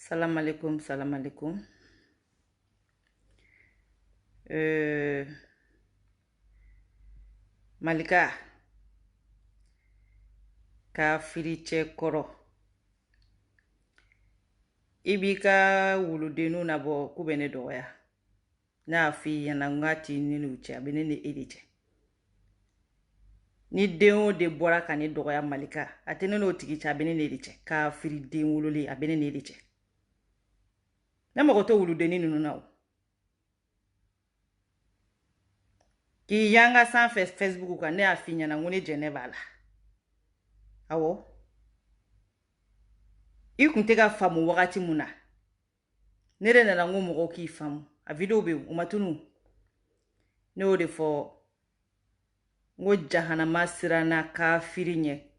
Salam alaikum, salam alaikum. Euh, Malika, ka firiche koro. Ibika wuludenu nabo kubene doya. Na fi yana ngati ninu che abene ne edite. Ni deo de bora ka ni doya Malika. Atene no tigi cha abene ne edite. Ka firi den wululi abene ne edite. Na makoto wuludeni nunu na. Ki yanga san Facebook ka ne afi yana ngone Geneva la. Awo. Ikunte ka famu wakati muna. Nere na ngo mo ki famu. A video be umatunu. No de fo ngo jahanama sirana kafiri nye.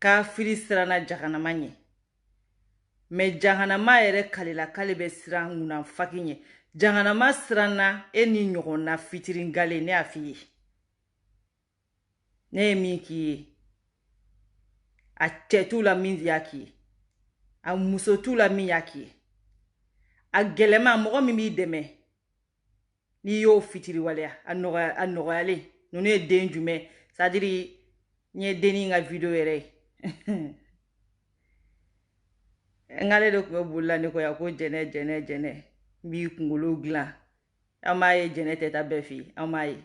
Kafiri sirana jahanama nye. Me jahanama ere kalila kalibe siran nguna faki nye. Jahanama sirana eni nyoko na fitiringale ne afiye. Ne miki a tetu la min yaki. A musotu la min yaki. A gelema mogo mimi deme. Ni yo fitiri walea anogoyale nune den jume sadiri nye deni nga video ere ngale do ko bulla ne ko ya ko jene mi kungulu gla amaye jene teta befi amaye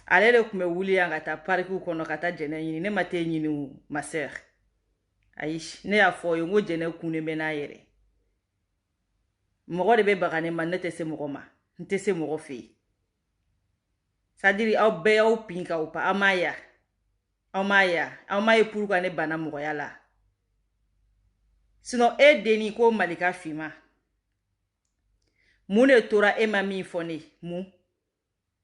ale de kume wuli anga ta parku kono kata jene yini ne mate nyini ma sœur aish ne afo yo ngo jene kune mena yere mogo de be bagane man nete se mogo ma nte se mogo fi sadiri au be au pinka upa amaya pourquoi ne bana mogo yala sino e deni ko Malika fima mune tora e ma mi fone mu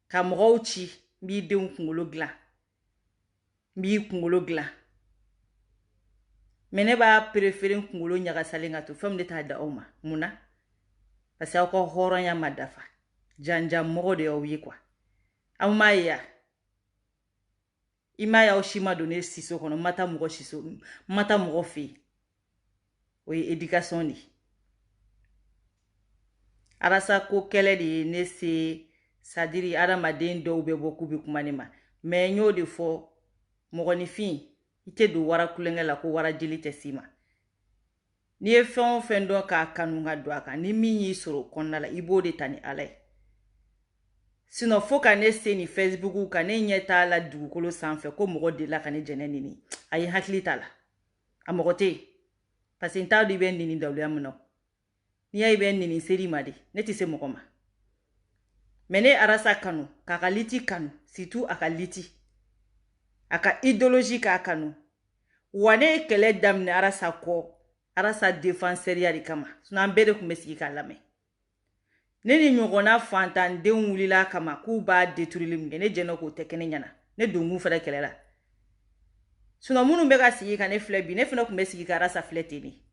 ka mogo uchi mi de kungolo gla mene ba préférer kungolo nyaga salenga to fam de ta da oma muna parce que ko horon ya madafa janja mogo de owi kwa amaya imaya oshima donner siso kono mata mogo fi oyi éducation ni arasa ko kele di ne se sadiri adamaden do be boku bi kumanima me nyo de fo mogo ni fi ite do wara kulenga la ko wara jeli te sima ni e fen do ka kanu nga do aka ni mi yi soro konna la ibo de tani alai sino fo ka ne se ni Facebook ka ne nyeta la dugukolo sanfe ko mogo de la ka ne jene nini ayi hakli tala amogote parce que nta di ben nini dawle amno ni ay ben nini seri madi ne ti se mogo ma mene arasa kanu ka liti kanu situ aka liti aka idéologie ka kanu wane kele damne arasa défenseur ya di kama sino ambere kumesiki ka lame neni nyogona fantan den wulila kama ku ba détruire mge ne jeno ko tekene nyana ne dungu fere kelela sino munu be ga sigi ka ne flebi ne fena kumesiki ka arasa fleteni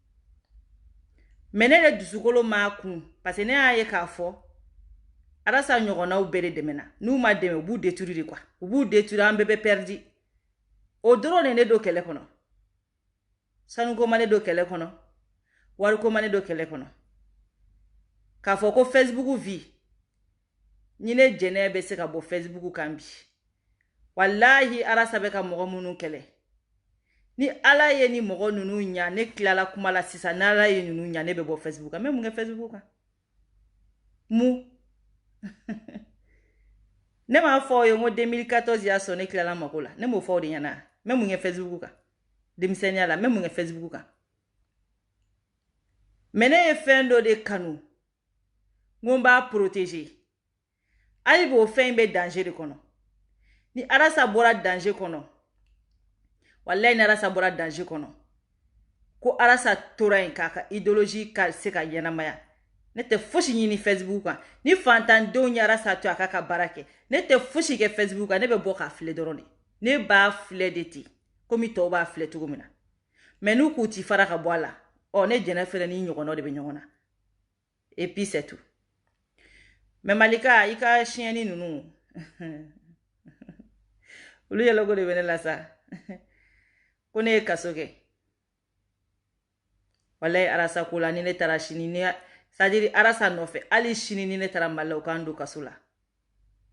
mene de dusukolo ma kun parce que ne aye ka fo arasa nyogona u bere demena nu ma deme bu détruire quoi bu détruire ambebe perdi o drone ne do kele kono sanu ko mane do kele kono waru ko mane do kele kono ka fo ko Facebook vi nyine jene be se ka bo Facebook kambi wallahi arasa be ka mogo munu kele ni ala ye ni mogo nunu nya ne klala kuma la sisa na ala ye nunu nya ne be bo Facebook me mu nge Facebook mu ne ma fo yo ngo 2014 ya so ne klala makola ne mo fo de nyana me mu nge Facebook demisenia la me mu nge Facebook mene e fendo de kanu ngomba protéger ali bo fen be danger kono ni arasa bora danger kono wallahi ni arasa bora danger kono ko arasa torain kaka idéologie ka se ka yanamaya ne te foshi ni Facebook ni fantan do nya arasa to akaka barake ne te foshi ke Facebook ne be boka fle dorone ne ba fle deti komi to ba fle tugumina menu ku ti faraka boala o ne jena fere ni nyogono de be nyogona et puis c'est tout mais Malika ika chieni nunu ulu yelo go de benela sa ko ne ye kaso kɛ wallahi arasa ko la ni ne taara sini ni c'est-à-dire arasa nɔfɛ hali sini ni ne taara Mali la u k'an don kaso la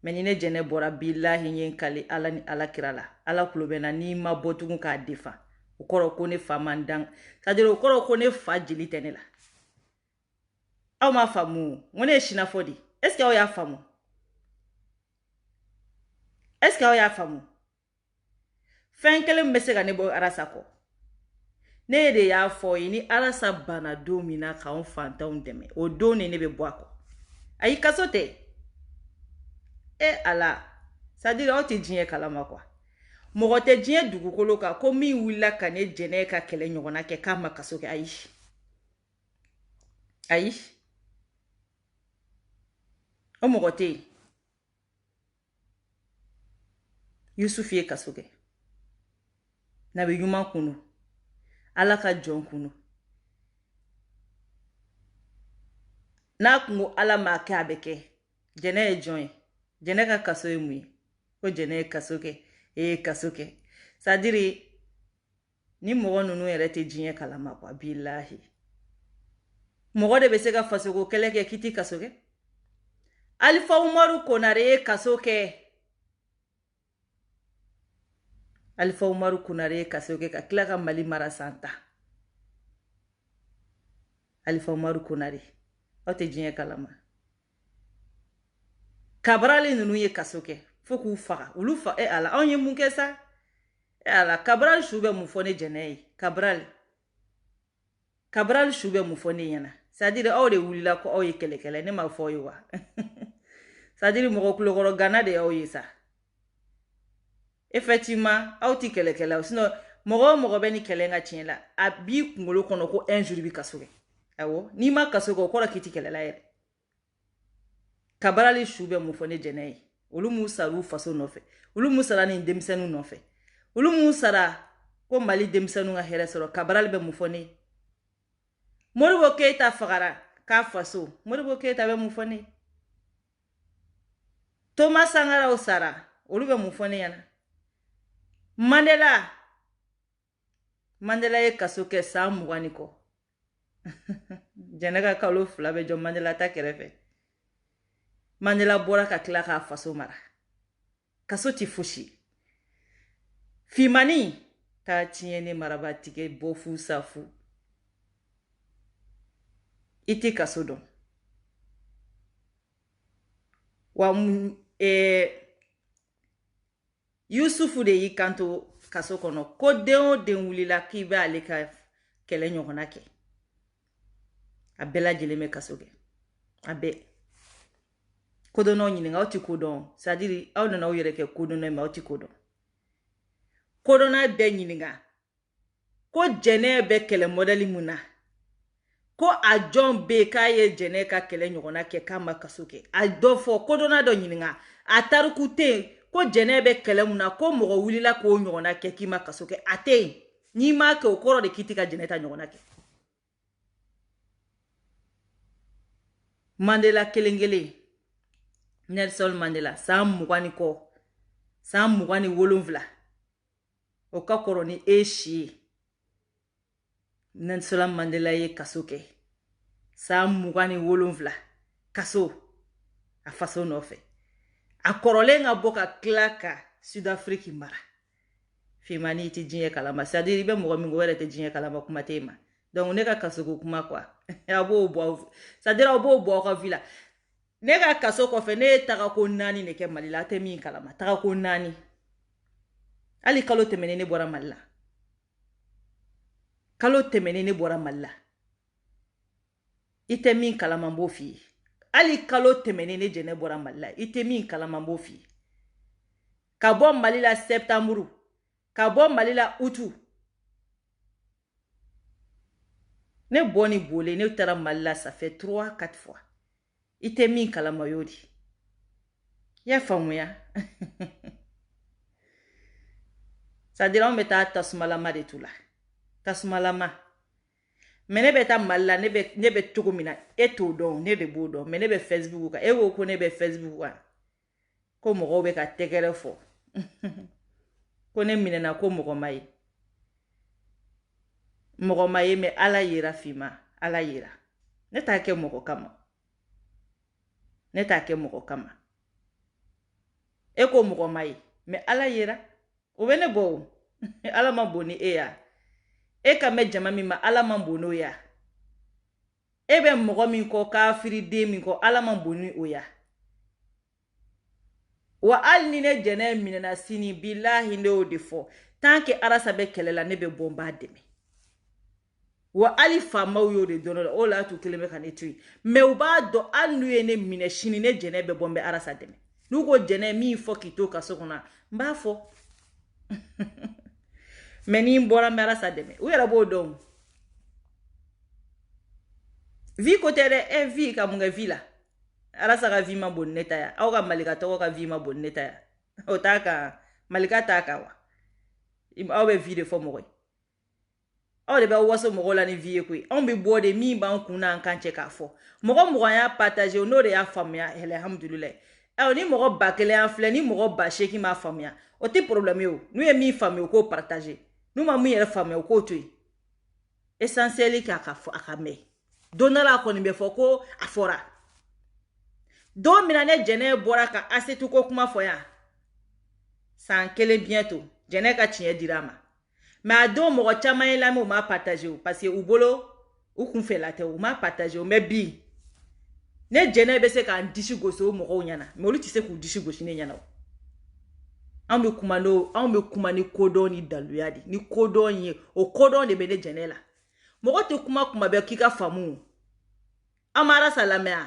mais ni ne jɛnɛ bɔra billahi n ye n kale ala ni alakira la ala kulo bɛ na ni ma bɔ tugun k'a defa o kɔrɔ ko ne fa man dan c'est-à-dire o kɔrɔ ko ne fa jeli tɛ ne la aw ma faamu n ko ne ye sinafɔ di est-ce que aw y'a faamu est-ce que aw y'a faamu fɛn kelen bɛ se ka ne bɔ arasa kɔ ne de y'a fɔ ye ni arasa bana don min na k'anw fantanw dɛmɛ o don ne bɛ bɔ a kɔ ayi kaso tɛ ala c'est-à-dire aw tɛ diɲɛ kalama quoi mɔgɔ tɛ diɲɛ dugukolo kan ko min wulila ka ne jɛnɛ ka kɛlɛ ɲɔgɔnna kɛ k'a ma kaso kɛ ayi ayi o mɔgɔ tɛ yen Yusufu ye kaso kɛ nabi ɲuman kunu ala ka jɔn kunu n'a kun ko ala m'a kɛ a bɛ kɛ jɛnɛ ye jɔn ye jɛnɛ ka kaso ye mun ye ko jɛnɛ ye kaso kɛ kaso kɛ c'est-à-dire ni mɔgɔ ninnu yɛrɛ tɛ diɲɛ kalama quoi billahi mɔgɔ de bɛ se ka fasoko kɛlɛ kɛ k'i ti kaso kɛ Alifa Umaru Konare ye kaso kɛ Alifa Umaru Konare ye kaso kɛ ka tila ka Mali mara san 10 Alifa Umaru Konare aw tɛ diɲɛ kalama Kabarali ninnu ye kaso kɛ fo k'u faga olu fa ala anw ye mun kɛ sa ala Kabarali su bɛ mun fɔ ne jɛnɛ ye Kabarali su bɛ mun fɔ ne ɲɛna c'est-à-dire aw de wulila ko aw ye kɛlɛkɛlɛ ne ma fɔ ye wa c'est-à-dire mɔgɔ kulokɔrɔ gana de y'aw ye sa effectivement aw ti kɛlɛkɛla sinon mɔgɔ o mɔgɔ bɛ ni kɛlɛ ka tiɲɛ la a b'i kunkolo kɔnɔ ko un jour bi kaso kɛ awɔ n'i ma kaso kɛ o kɔrɔ k'i ti kɛlɛla yɛrɛ Kabarali su bɛ mun fɔ ne jɛnɛ ye olu m'u sara u faso nɔfɛ olu m'u sara ni denmisɛnninw nɔfɛ olu m'u sara ko Mali denmisɛnninw ka hɛrɛ sɔrɔ Kabarali bɛ mun fɔ ne Modibo Keita fagara k'a faso Modibo Keita bɛ mun fɔ ne Thomas Sankara sara olu bɛ mun fɔ ne ɲɛna Mandela ye kaso kɛ san 20 kɔ jɛnɛ ka kalo 2 bɛ jɔ Mandela ta kɛrɛfɛ Mandela bɔra ka tila k'a faso mara kaso ti fosi Fimani ta tiɲɛ ne marabatigɛ bɔ fu safu i ti kaso dɔn wa Yusufu de y'i kanto kaso kɔnɔ ko den o den wulila k'i bɛ ale ka kɛlɛ ɲɔgɔnna kɛ a bɛɛ lajɛlen bɛ kaso kɛ a bɛɛ kodɔnnaw ɲininka aw ti kodɔn c'est-à-dire aw nana aw yɛrɛ kɛ kodɔnna mais aw ti kodɔn kodɔnna bɛɛ ɲininka ko jɛnɛ bɛ kɛlɛ modèle mun na ko a jɔn bɛ k'a ye jɛnɛ ka kɛlɛ ɲɔgɔnna kɛ k'a ma kaso kɛ a dɔ fɔ kodɔnna dɔ ɲininka a tariku tɛ yen ko jɛnɛ bɛ kɛlɛ mun na ko mɔgɔ wulila k'o ɲɔgɔnna kɛ k'i ma kaso kɛ a tɛ yen n'i m'a kɛ o kɔrɔ de k'i ti ka jɛnɛ ta ɲɔgɔnna kɛ Mandela kelen Nelson Mandela san 20 kɔ san 27 o ka kɔrɔ ni e si ye Nelson Mandela ye kaso kɛ san 27 kaso a faso nɔfɛ a kɔrɔlen ka bɔ ka tila ka Sud-Afrique mara Fimani ti diɲɛ kalama c'est-à-dire i bɛ mɔgɔ min ko wɛrɛ tɛ diɲɛ kalama kuma tɛ ma donc ne ka kaso ko kuma quoi a b'o bɔ c'est-à-dire a b'o bɔ ka vie la ne ka kaso kɔfɛ ne ye taga ko 4 de kɛ Mali la a tɛ min kalama taga ko 4 hali kalo tɛmɛnen ne bɔra Mali la kalo tɛmɛnen ne bɔra Mali la i tɛ min kalama n b'o f'i ye hali kalo tɛmɛnen ne jɛnɛ bɔra Mali la i tɛ min kalama n b'o f'i ye ka bɔ Mali la septembre ka bɔ Mali la août ne bɔ ni bole ne taara Mali la ça fait 3-4 fois i tɛ min kalama y'o di i y'a faamuya c'est-à-dire anw bɛ taa tasumalama de t'u la tasumalama mais ne bɛ taa Mali la ne bɛ cogo min na e t'o dɔn ne de b'o dɔn mais ne bɛ Facebook kan e ko ko ne bɛ Facebook kan ko mɔgɔw bɛ ka tɛgɛrɛ fɔ ko ne minɛna ko mɔgɔ ma ye mɔgɔ ma ye mɛ ala yera fima ala yera ne t'a kɛ mɔgɔ kama ne t'a kɛ mɔgɔ kama e ko mɔgɔ ma ye mɛ ala yera o bɛ ne bɔ o ala ma bon ni e ya e ka mɛ jama min ma ala ma bon n'o ya e bɛ mɔgɔ min kɔ kafiri den min kɔ ala ma bon ni o ya wa hali ni ne jɛnɛ minɛna sini bilahi ne y'o de fɔ tant que arasa bɛ kɛlɛ la ne bɛ bɔ n b'a dɛmɛ wa hali faamaw y'o de dɔn o la tu kelen bɛ ka ne to yen mɛ u b'a dɔn hali n'u ye ne minɛ sini ne jɛnɛ bɛ bɔ n bɛ arasa dɛmɛ n'u ko jɛnɛ min fɔ k'i to ka so kɔnɔ n b'a fɔ mɛ ni n bɔra n bɛ arasa dɛmɛ u yɛrɛ b'o dɔn vi ko tɛ dɛ e vi ka mun kɛ vi la arasa ka vi ma bon ne ta ya aw ka malika tɔgɔ ka vi ma bon ne ta ya o t'a kan malika t'a kan wa aw bɛ vi de fɔ mɔgɔ ye aw de bɛ waso mɔgɔ la ni vi ye koyi anw bɛ bɔ de min b'an kun n'an kan cɛ k'a fɔ mɔgɔ mɔgɔ y'a partage o n'o de y'a faamuya alhamdulilayi ni mɔgɔ 1000 y'an filɛ ni mɔgɔ 8,000 m'a faamuya o tɛ problème ye o n'u ye min faamuya o k'o partage n'u ma min yɛrɛ faamuya o k'o to yen essentiel k'a ka fɔ a ka mɛn don dɔ la a kɔni bɛ fɔ ko a fɔra don min na ne jɛnɛ bɔra ka asetu ko kuma fɔ yan san 1 bientôt jɛnɛ ka tiɲɛ dira ma mais a don mɔgɔ caman ye lamɛn u m'a partage o parce que u bolo u kun fɛla tɛ u m'a partage o mais bi ne jɛnɛ bɛ se k'an disi gosi o mɔgɔw ɲɛna mais olu tɛ se k'u disi gosi ne ɲɛna o anw bɛ kuma ni kodɔn ni daluya de ni kodɔn ye o kodɔn de bɛ ne jɛnɛ la mɔgɔ tɛ kuma bɛɛ k'i ka faamu an ma arasa lamɛn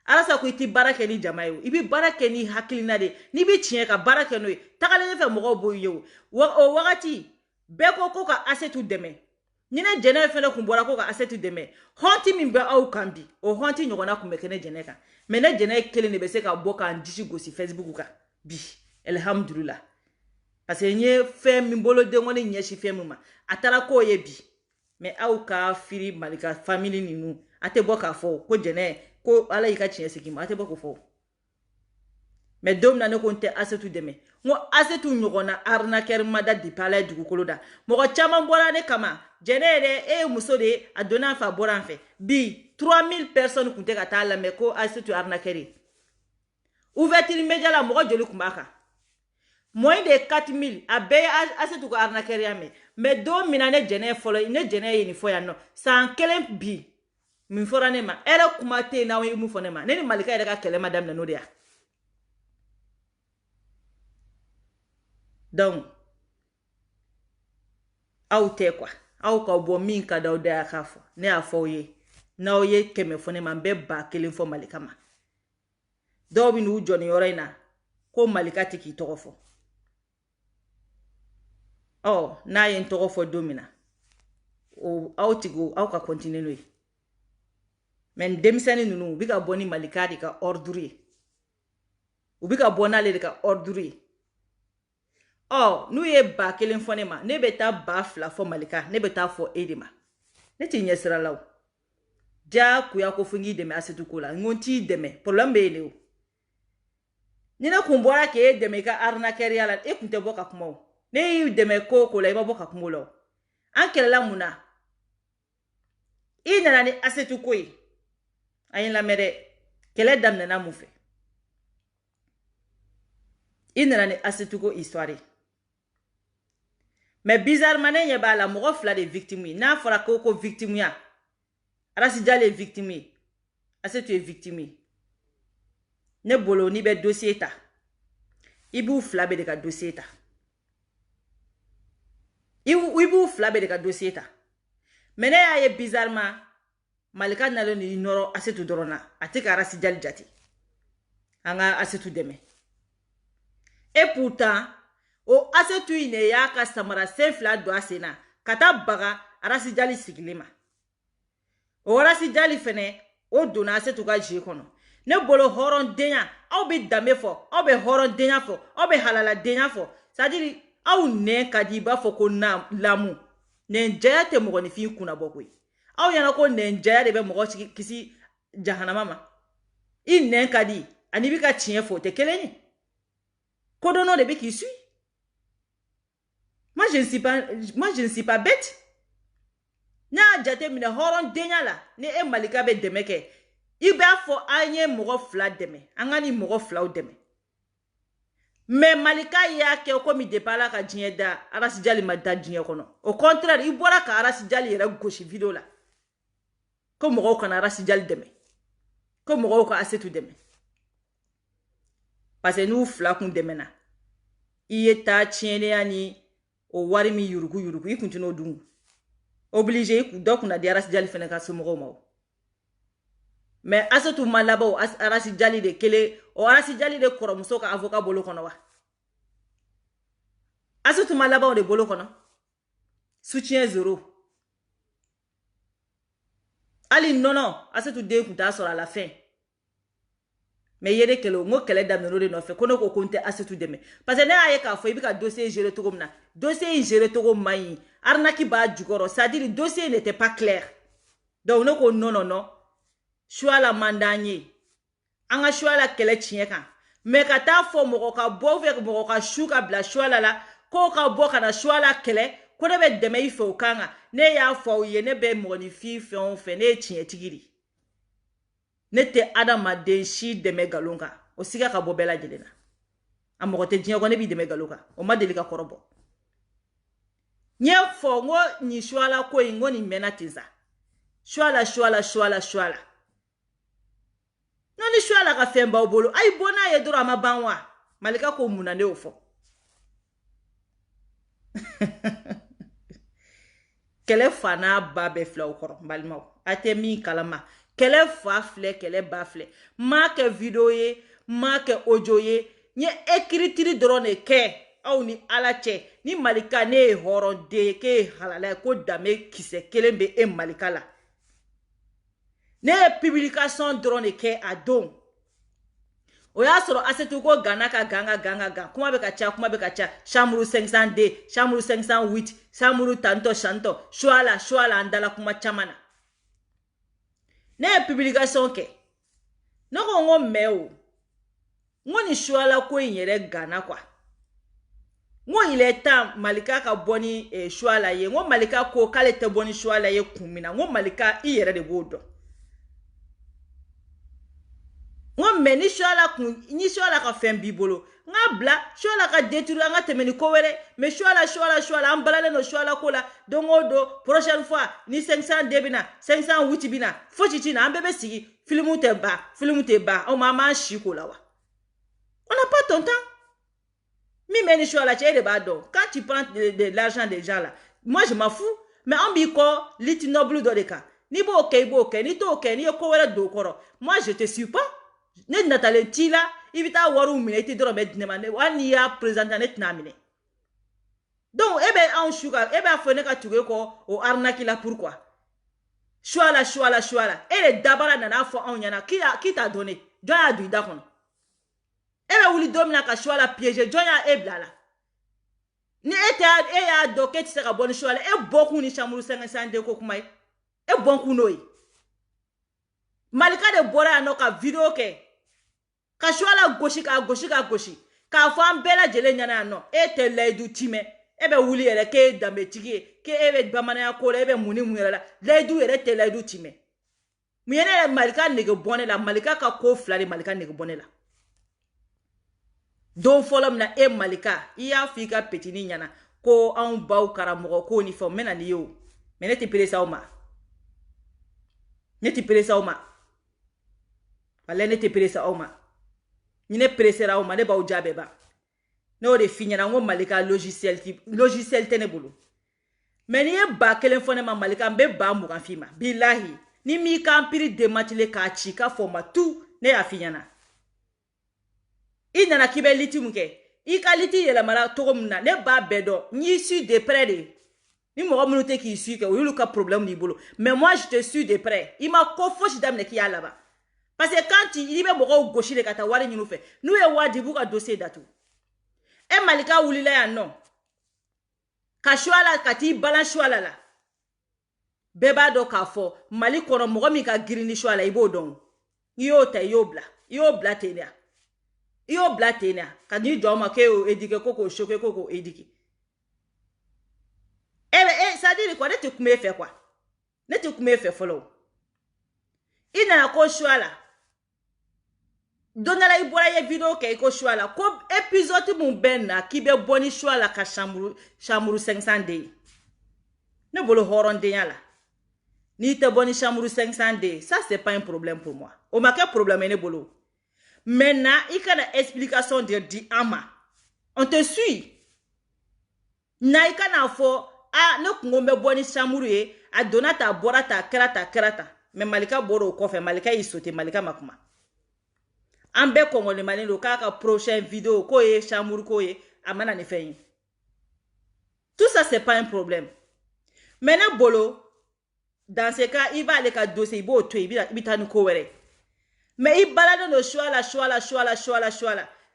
arasa ko i tɛ baara kɛ ni jama ye o i bɛ baara kɛ ni hakilina de n'i bɛ tiɲɛ ka baara kɛ n'o ye tagalen ɲɛfɛ mɔgɔw b'o ye o wagati bɛɛ ko ka asetu dɛmɛ ni ne jɛnɛ fɛnɛ kun bɔra ko ka asetu dɛmɛ hɔnti min bɛ aw kan bi o hɔnti ɲɔgɔnna kun bɛ kɛ ne jɛnɛ kan mais ne jɛnɛ kelen de bɛ se ka bɔ k'an disi gosi Facebook kan bi alhamdulillah parce que n ye fɛn min bolo denkɔni ɲɛsi fɛn min ma a taara k'o ye bi mais aw ka firi malika famille ninnu a tɛ bɔ k'a fɔ ko jɛnɛ ko ala y'i ka tiɲɛ segin ma a tɛ bɔ k'o fɔ mais don min na ne ko n tɛ asetu dɛmɛ n ko asetu ɲɔgɔnna arnaqueur ma da depuis ala ye dugukolo da mɔgɔ caman bɔra ne kama jɛnɛ yɛrɛ e ye muso de ye a donna an fɛ a bɔra an fɛ bi 3000 personnes kun tɛ ka taa lamɛn ko asetu arnaqueur ye ouverture média la mɔgɔ joli kun b'a kan moins de 4000 a bɛɛ ye asetu ka arnaqueur ya mɛn mais don min na ne jɛnɛ fɔlɔ ne jɛnɛ ye nin fɔ yan nɔ san 1 bi min fɔra ne ma ɛrɛ kuma tɛ yen n'aw ye mun fɔ ne ma ne ni malika yɛrɛ ka kɛlɛ ma daminɛ n'o de ya donc aw tɛ quoi aw ka bɔ min ka d'aw da y'a k'a fɔ ne y'a fɔ aw ye n'aw ye 100 fɔ ne ma n bɛ 1000 fɔ malika ma dɔw bɛ n'u jɔ nin yɔrɔ in na ko malika tɛ k'i tɔgɔ fɔ n'a ye n tɔgɔ fɔ don min na aw tigiw aw ka continuer n'o ye mais denmisɛnnin ninnu u bɛ ka bɔ ni malika de ka ordre ye u bɛ ka bɔ n'ale de ka ordre ye n'u ye 1000 fɔ ne ma ne bɛ taa 2000 fɔ malika ne bɛ taa fɔ e de ma ne t'i ɲɛsira la o diyagoya ko fo n k'i dɛmɛ asetu ko la n ko n t'i dɛmɛ problème bɛ yen de o ni ne kun bɔra k'e dɛmɛ i ka arnaqueur ya la e kun tɛ bɔ ka kuma o ne y'i dɛmɛ ko o ko la i ma bɔ ka kuma o la o an kɛlɛla mun na i nana ni asetu ko ye a ye lamɛn dɛ kɛlɛ daminɛna mun fɛ i nana ni asetu ko histoire ye mais bizarrement ne ɲɛ b'a la mɔgɔ 2 de victime ye n'a fɔra ko victime ya Arasijali ye victime ye asetu ye victime ye ne bolo n'i bɛ dossier ta i b'u 2 bɛɛ de ka dossier ta i b'u 2 bɛɛ de ka dossier ta mais ne y'a ye bizarrement malika nalen ni nɔrɔ asetu dɔrɔn na a tɛ ka Arasijali jate an ka asetu dɛmɛ et pourtant o asetu in de y'a ka samara sen 2 don a sen na ka taa baga Arasijali sigilen ma o Arasijali fɛnɛ o donna asetu ka jeu kɔnɔ ne bolo hɔrɔndenya aw bɛ danbe fɔ aw bɛ hɔrɔndenya fɔ aw bɛ halaladenya fɔ c'est à dire aw nɛn ka di i b'a fɔ ko lamu nɛnjaya tɛ mɔgɔninfin kunna bɔ koyi aw ɲɛna ko nɛnjaya de bɛ mɔgɔ kisi jahanama ma i nɛn ka di ani bɛ ka tiɲɛ fɔ o tɛ kelen ye kodɔnnaw de bɛ k'i suit moi je ne suis pas bête n'a jate mine horon denya la ni e Malika be deme ke i b'a fɔ an ye mɔgɔ fila dɛmɛ an ka ni mɔgɔ filaw dɛmɛ mais Malika y'a kɛ komi depuis Ala ka diɲɛ da Arasi Jali ma da diɲɛ kɔnɔ au contraire i bɔra ka Arasi Jali yɛrɛ gosi video la ko mɔgɔw kana Arasi Jali dɛmɛ ko mɔgɔw ka Asetu dɛmɛ parce que n'u fila kun dɛmɛna i ye taa tiɲɛniya ni o wari min yurugu yurugu i kun tɛ n'o dun obligé dɔ kunna di Arasi Jali fɛnɛ ka somɔgɔw ma mais Asetu ma labɔ Arasi Jali de kelen o Arasi Jali de kɔrɔmuso ka avocat bolo kɔnɔ wa Asetu ma labɔ de bolo kɔnɔ soutien zéro ali nɔnɔ Asetu den kun t'a sɔrɔ à la fin mais yere kɛlɛ o ŋo kɛlɛ daminɛ o de nɔfɛ ko ne ko n tɛ Asetu dɛmɛ parce que ne y'a ye k'a fɔ i bɛ ka dossier gérer cogo min na dossier gérer cogo man ɲi arnaque b'a jukɔrɔ c'est à dire dossier n'était pas clair donc ne ko non choix la man d'an ye an ka choix la kɛlɛ tiɲɛ kan mais ka taa fɔ mɔgɔ ka bɔ fɛ mɔgɔ ka su ka bila choix la ko ka bɔ ka na choix la kɛlɛ ko ne bɛ dɛmɛ i fɛ o kan kan ne y'a fɔ aw ye ne bɛ mɔgɔninfin fɛn o fɛn ne ye tiɲɛtigi de ne tɛ adamaden si dɛmɛ nkalon kan o siga ka bɔ bɛɛ lajɛlen na a mɔgɔ tɛ diɲɛ kɔnɔ ne b'i dɛmɛ nkalon kan o ma deli ka kɔrɔbɔ n ye fɔ n ko nin choix la ko in n ko nin mɛnna ten sa choix la non ni choix la ka fɛn b'aw bolo a ye bɔ n'a ye dɔrɔn a ma ban wa Malika ko mun na ne y'o fɔ kɛlɛ fa n'a ba bɛɛ filɛ o kɔrɔ n balimaw a tɛ min kalama kɛlɛ fa filɛ kɛlɛ ba filɛ m'a kɛ video ye m'a kɛ audio ye n ye écriture dɔrɔn de kɛ aw ni Ala cɛ ni Malika ne ye hɔrɔn den ye k'e ye halala ye ko danbe kisɛ kelen bɛ e Malika la ne ye publication dɔrɔn de kɛ a don o y'a sɔrɔ Asetu ko Gana ka gan kuma bɛ ka ca chambre 500D chambre 508 chambre tantɔ choix la an dala kuma caman na ne ye publication kɛ ne ko n ko mais o n ko ni choix la ko in yɛrɛ Gana quoi n ko il est temps Malika ka bɔ ni choix la ye n ko Malika ko k'ale tɛ bɔ ni choix la ye kun min na n ko Malika i yɛrɛ de b'o dɔn n mais ni choix la ka fɛn b'i bolo n ka bila choix la ka détruire an ka tɛmɛ ni ko wɛrɛ mais choix la an balalen no choix la ko la don o don prochaine fois ni 500D bina 508 bina fosi ti na an bɛɛ bɛ sigi film tɛ ban o ma an b'an si ko la wa on n'a pas ton temps min bɛ ni choix la cɛ e de b'a dɔn quand tu prends de l'argent des gens là moi je m'en fous mais an b'i kɔ liti noble dɔ de kan ni b'o kɛ i b'o kɛ ni t'o kɛ ni ye ko wɛrɛ don o kɔrɔ moi je te suis pas ne natalen t'i la i bɛ taa wariw minɛ i tɛ dɔrɔn bɛ di ne ma hali n'i y'a présenté ne tɛna minɛ donc e bɛ anw su ka e b'a fɔ ne ka tugu e kɔ o arnaque la pourquoi choix la e de dabara nana fɔ anw ɲɛna k'i t'a dɔn ne jɔn y'a don i da kɔnɔ e bɛ wuli don min na ka choix la piéger jɔn y'a e bila la ni e y'a dɔn k'e tɛ se ka bɔ ni choix la e bɔkun ni chambre 500D ko kuma ye e bɔnkun n'o ye Malika de bɔra yan nɔ ka video kɛ ka choix la gosi k'a fɔ an bɛɛ lajɛlen ɲɛna yan nɔ e tɛ layidu timɛ e bɛ wuli yɛrɛ k'e ye danbetigi ye k'e bɛ bamananya ko la e bɛ mun ni mun yɛrɛ la layidu yɛrɛ tɛ layidu timɛ mun ye ne yɛrɛ Malika nege bɔ ne la Malika ka ko fila de Malika nege bɔ ne la don fɔlɔ min na e Malika i y'a fɔ i ka petini ɲɛna ko anw baw karamɔgɔ ko ni fɛnw n bɛna n'i ye o mais ne tɛ perese aw ma walayi ne tɛ perese aw ma ni ne peresera aw ma ne b'aw ja bɛɛ ban ne y'o de f'i ɲɛna n ko Malika logiciel tɛ ne bolo mais n'i ye ba kelen fɔ ne ma Malika n bɛ ba 20 f'i ma bilahi ni m'i ka empire démantelé k'a ci k'a fɔ n ma tout ne y'a f'i ɲɛna i nana k'i bɛ liti mun kɛ i ka liti yɛlɛmala cogo min na ne b'a bɛɛ dɔn n y'i su de près de ni mɔgɔ minnu tɛ k'i su kɛ o y'olu ka problème b'i bolo mais moi je te suis de près i ma ko fosi daminɛ k'i y'a laban parce que quand i bɛ mɔgɔw gosi de ka taa wari ɲini fɛ n'u ye wari di i b'u ka dossier datugu e Malika wulila yan nɔ ka choix la ka t'i balan choix la bɛɛ b'a dɔn k'a fɔ Mali kɔnɔ mɔgɔ min ka girin ni choix la i b'o dɔn i y'o ta i y'o bila ten de ka n'i jɔ ma k'e y'o éduquer ko k'o choquer ko k'o éduquer c'est à dire quoi ne tɛ kuma e fɛ quoi ne ti kuma fe follow ina ko shwala donala ibora ye video ke ko shwala ko episode mun benna ki be boni shwala ka chamuru 500 de ne bolo horon de yala ni te boni chamuru 500 de ça c'est pas un problème pour moi o ma ke problème ne bolo maintenant il y a une explication de di ama on te suit na i kana fo ne kungo me boni chamuru ye a donata borata kerata mais malika boro ko fe malika yi sote malika makuma ambe kongole manelo kaka prochaine vidéo ko ye chamuru ko ye amana ne fe tout ça c'est pas un problème maintenant bolo dans ce cas il va aller ka dossier bo to ibitanu ko were mais il balade no choala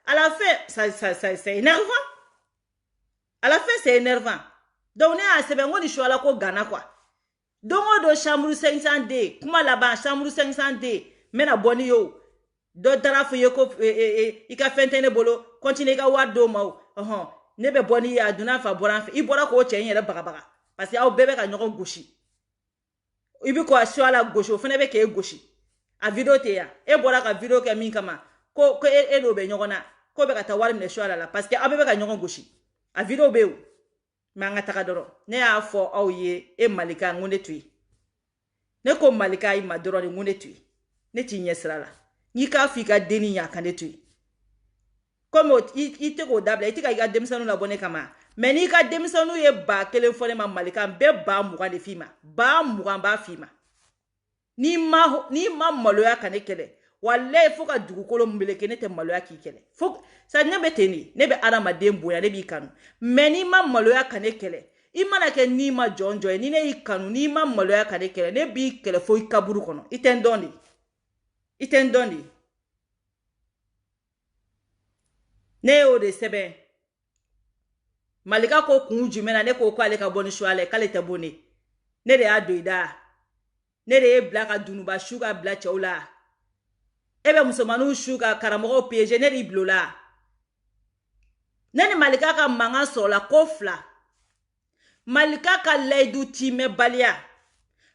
à la fin ça c'est énervant à la fin c'est énervant donc ne a sebengo ni choala ko gana quoi donc do chambre 500 d kuma là-bas chambre 500 d mena boni yo do taraf ye ko i ka fentene bolo continue ka wado ma ne be boni ya duna fa boran fa i bora ko chen yere baga parce que aw bebe ka nyoko goshi ibi ko choala gauche fene be ke gauche a video te ya e bora ka video ke min kama ko e no be nyogona ko be ka ta wari ne choala la parce que abebe ka nyoko gauche a video be o manga takadoro ne ya fo awye e malika ngune tui ne ko malika i madoro ni ngune tui ne ti nyesrala ni ka fika deni nya kan tui comme ite ko dabla ite ka ga demsanu la bone kama mais ni ka demsanu ye ba kelen fone ma malika be ba muga de fima ba muga ba fima ni ma maloya kan kele wallahi fo ka dugukolo mbeleke ne te maloya ki kele fo sa ne be teni ne be arama dembo ya ne bi kanu mais ni ma maloya kan kele i mana ke ni ma jonjo ni ne i kanu ni ma maloya kan kele ne bi kele fo i kaburu kono itendondi ne o de sebe malika ko kunju mena ne ko ale ka boni shwale kale te boni ne de adoida ne de black adunuba sugar black chaula ebe musomanu sugar karamogo piege ne di blola nani malika ka manga sola kofla malika ka leidu time balia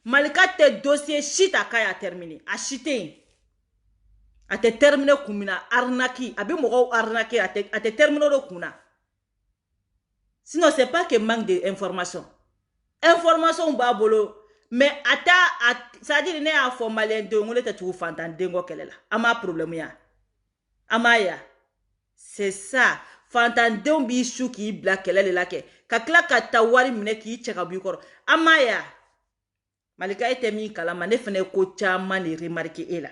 malika te dossier shita kaya terminé a shite a te terminé kumina arnaki abi mogo arnaki a te terminé do kuna sinon c'est pas que manque d'information information ba bolo mais ça dit ne a formalé de ngole te tu fantan dengo kelela ama problème ya amaya c'est ça fantan de bi shu ki bla kelele lake ka kla ka tawari mine ki cheka bu koro amaya malika ete mi kala mane fene ko chama ni remarquer ela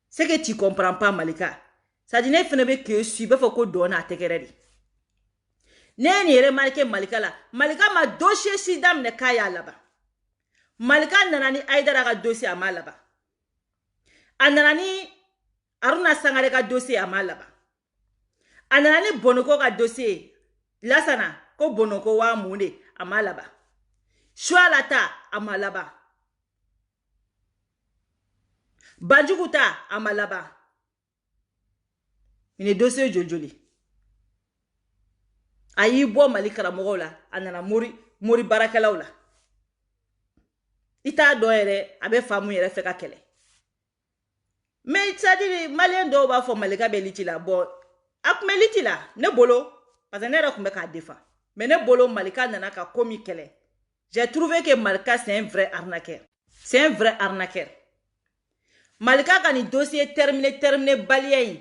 c'est que tu comprends pas malika ça dit ne fene be que suive faut ko dona tekereri ne ni remarquer malika la malika ma dossier si dam ne kaya laba malika nanani aidara ka dossier amalaba ananani aruna sangare ka dossier amalaba ananani bonoko ka dossier lasana ko bonoko wa munde amalaba shwalata amalaba banjuguta amalaba mine dossier jojoli ayi bo malika mogola anana mori barakalaula ita do ere abe famu yere feka kele mais ça dit malien do ba fo malika be litila bo akme litila ne bolo parce que ne ra kumbe ka defa mais ne bolo malika nana ka komi kele j'ai trouvé que malika c'est un vrai arnaqueur malika ka ni dossier terminé balien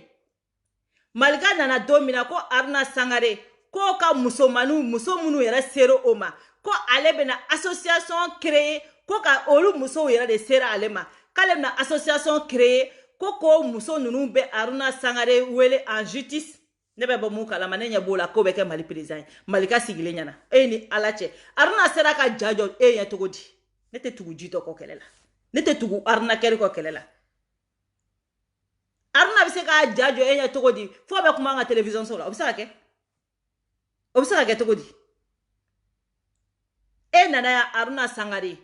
malika nana domina ko arna sangare ko ka muso munu yere sero oma ko ale bena association créée ko ka olu muso yere de sera alema kale na association créée ko muso nunu be aruna sangare wele en justice ne be bomu kala manenya bola ko be ke mali président malika sigile nyana ni alache aruna sera ka jajo ya togodi nete tugu jito ko kelela nete tugu aruna keri ko kelela aruna bise ka jajo ya togodi fo be kuma nga television sola obisa ke togodi nana ya aruna sangare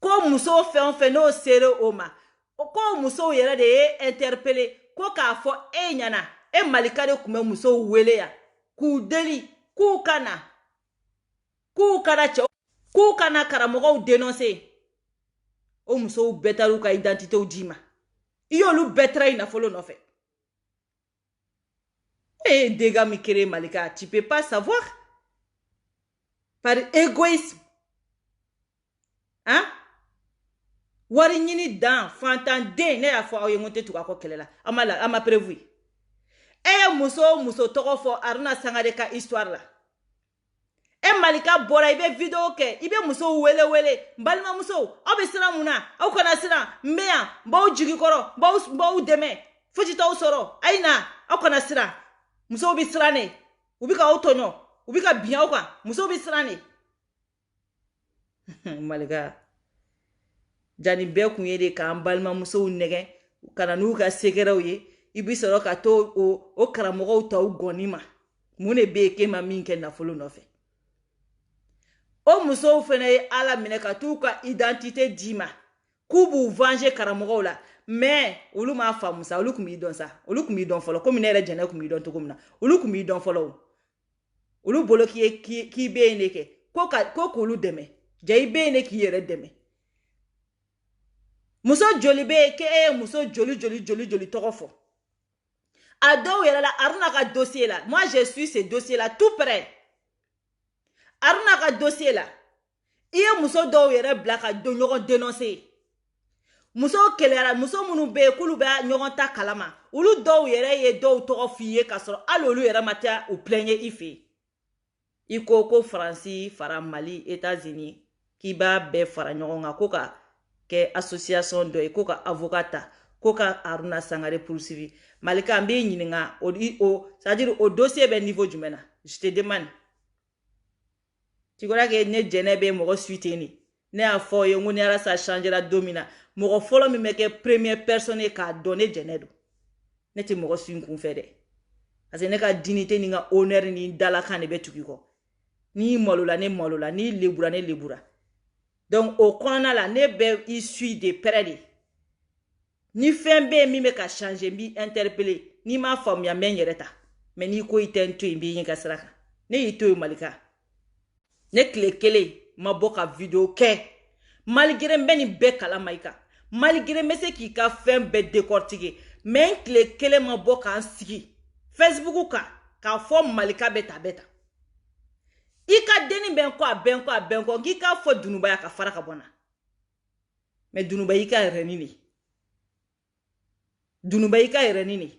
ko muso fe no sere oma ko muso yere de interpeller ko ka fo nyana malika de kuma muso wele ya ku deli ku kana che K'u kana karamɔgɔw dénoncer. O musow bɛɛ taar'u ka identité d'i ma. I y'olu bɛɛ taara i nafolo nɔfɛ. Et dégâts mi créé Malika, tu peux pas savoir. Par égoïsme. Hein? Wari ɲini dan fantanden ne y'a fɔ aw ye n ko tɛ tugu a kɔ kɛlɛ la. A ma prévu. Muso tɔgɔ fɔ Aruna Sangare ka histoire la. Malika bɔra i bɛ vidéo kɛ i bɛ musow wele n balimamusow aw bɛ siran mun na aw kana siran n bɛ yan n b'aw jigi kɔrɔ n b'aw dɛmɛ fosi t'aw sɔrɔ a ye na aw kana siran musow bɛ siran ne u bɛ k'aw tɔɲɔ u bɛ ka bin aw kan musow bɛ siran ne. Malika jani bɛɛ kun ye de k'an balimamusow nɛgɛn ka na n'u ka sekɛrɛw ye i bɛ sɔrɔ ka to o karamɔgɔw ta u gɔni ma mun de bɛ yen k'e ma min kɛ nafolo nɔfɛ. O musow fɛnɛ ye Ala minɛ ka t'u ka identité d'i ma k'u b'u venger karamɔgɔw la mais olu m'a faamu sa olu kun b'i dɔn sa olu kun b'i dɔn fɔlɔ komi ne yɛrɛ jɛnɛ kun b'i dɔn cogo min na olu kun b'i dɔn fɔlɔ olu bolo k'i bɛ yen de kɛ ko k'olu dɛmɛ ja i bɛ yen de k'i yɛrɛ dɛmɛ. Muso joli bɛ yen k'e ye muso joli tɔgɔ fɔ a dɔw yɛrɛ la Aruna ka dossier la moi je suis ce dossier là tout près. Aruna ka dossier la i ye muso dɔw yɛrɛ bila ka ɲɔgɔn dénoncer muso kɛlɛyara muso minnu bɛ yen k'olu bɛ ɲɔgɔn ta kalama olu dɔw yɛrɛ ye dɔw tɔgɔ f'i ye k'a sɔrɔ hali olu yɛrɛ ma taa u plaigner i fɛ yen i ko Faransi fara Mali États-Unis k'i b'a bɛɛ fara ɲɔgɔn kan ko ka kɛ association dɔ ye ko ka avocat ta ko ka Aruna Sangare poursuivi Malika n b'i ɲininka c'est-à-dire o dossier bɛ niveau jumɛn na je te demande. Tu crois que ne jɛnɛ bɛ mɔgɔ suite ni ne y'a fɔ ye n ko ni Ala sa changera don min na mɔgɔ fɔlɔ min bɛ kɛ première personne ye k'a dɔn ne jɛnɛ don ne tɛ mɔgɔ suit kun fɛ dɛ parce que ne ka dignité ni ka honneur ni dalakan de bɛ tugu i kɔ n'i malola ne malola n'i lebura ne lebura donc o kɔnɔna la ne bɛ i suit de près de ni fɛn bɛ yen min bɛ ka changer n b'i interpeller n'i m'a faamuya n bɛ n yɛrɛ ta mais n'i ko i tɛ n to yen n b'i ɲɛ ka sira kan ne y'i to yen Malika. Ne tile kelen ma bɔ ka vidéo kɛ malgré n bɛ nin bɛɛ kalama i kan malgré n bɛ se k'i ka fɛn bɛɛ décortiquer mais n tile kelen ma bɔ k'an sigi Facebook kan k'a fɔ Malika bɛ ta i ka denni bɛ n kɔ a bɛ n kɔ k'i k'a fɔ Dunubaya ka fara ka bɔ n na mais Dunubaya i ka yɛrɛni de Dunubaya i ka yɛrɛni de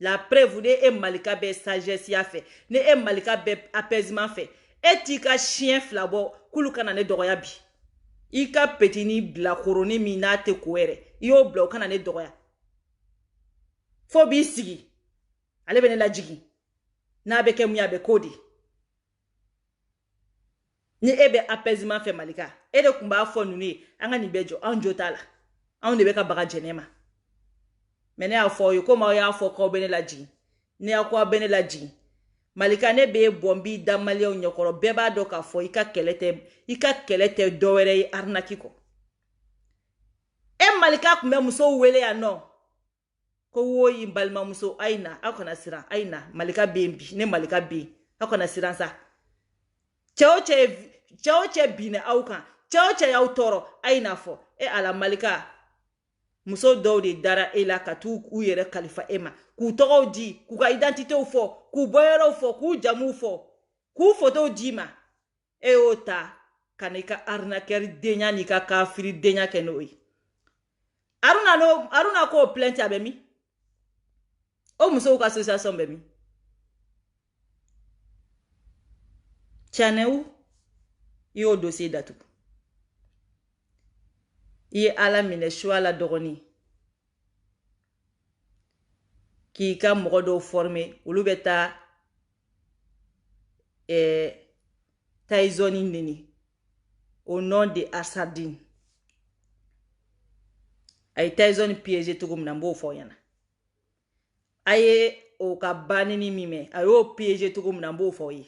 la preuve ne e Malika bɛ sagesse ya fɛ ne e Malika bɛ apaisement fɛ e t'i ka chien fila bɔ k'olu kana ne dɔgɔya bi i ka petini bila koroni min n'a tɛ ko yɛrɛ i y'o bila o kana ne dɔgɔya fo b'i sigi ale bɛ ne lajigin n'a bɛ kɛ mun ye a bɛ k'o de ni e bɛ apaisement fɛ Malika e de tun b'a fɔ ninnu ye an ka nin bɛɛ jɔ anw jo t'a la anw de bɛ ka baga jɛnɛ ma mais ne y'a fɔ aw ye komi aw y'a fɔ k'aw bɛ ne lajigin ne y'a ko aw bɛ ne lajigin Malika ne bɛ bɔn b'i da maliyɛnw ɲɛkɔrɔ bɛɛ b'a dɔn k'a fɔ i ka kɛlɛ tɛ dɔwɛrɛ ye arnaque kɔ e Malika tun bɛ musow wele yan nɔ ko woyi n balimamuso a ye na aw kana siran a ye na Malika bɛ yen bi ne Malika bɛ yen aw kana siran sa cɛ o cɛ binna aw kan cɛ o cɛ y'aw tɔɔrɔ a ye na fɔ e Ala Malika muso dɔw de dara e la ka t'u yɛrɛ kalifa e ma k'u tɔgɔw di k'u ka identitéw fɔ k'u bɔyɔrɔw fɔ k'u jamuw fɔ k'u photow d'i ma e y'o ta ka n'i ka arnaqueur denya n'i ka kafiri denya kɛ n'o ye Aruna k'o plainte a bɛ min o musow ka association bɛ min tiɲɛ u i y'o dossier datugu i ye Ala minɛ choix la dɔgɔnin k'i ka mɔgɔ dɔw former olu bɛ taa Tyson neni au nom de Assadine a ye Tyson piéger cogo min na n b'o fɔ ɲɛna a ye o ka banni min mɛn a y'o piéger cogo min na n b'o fɔ ye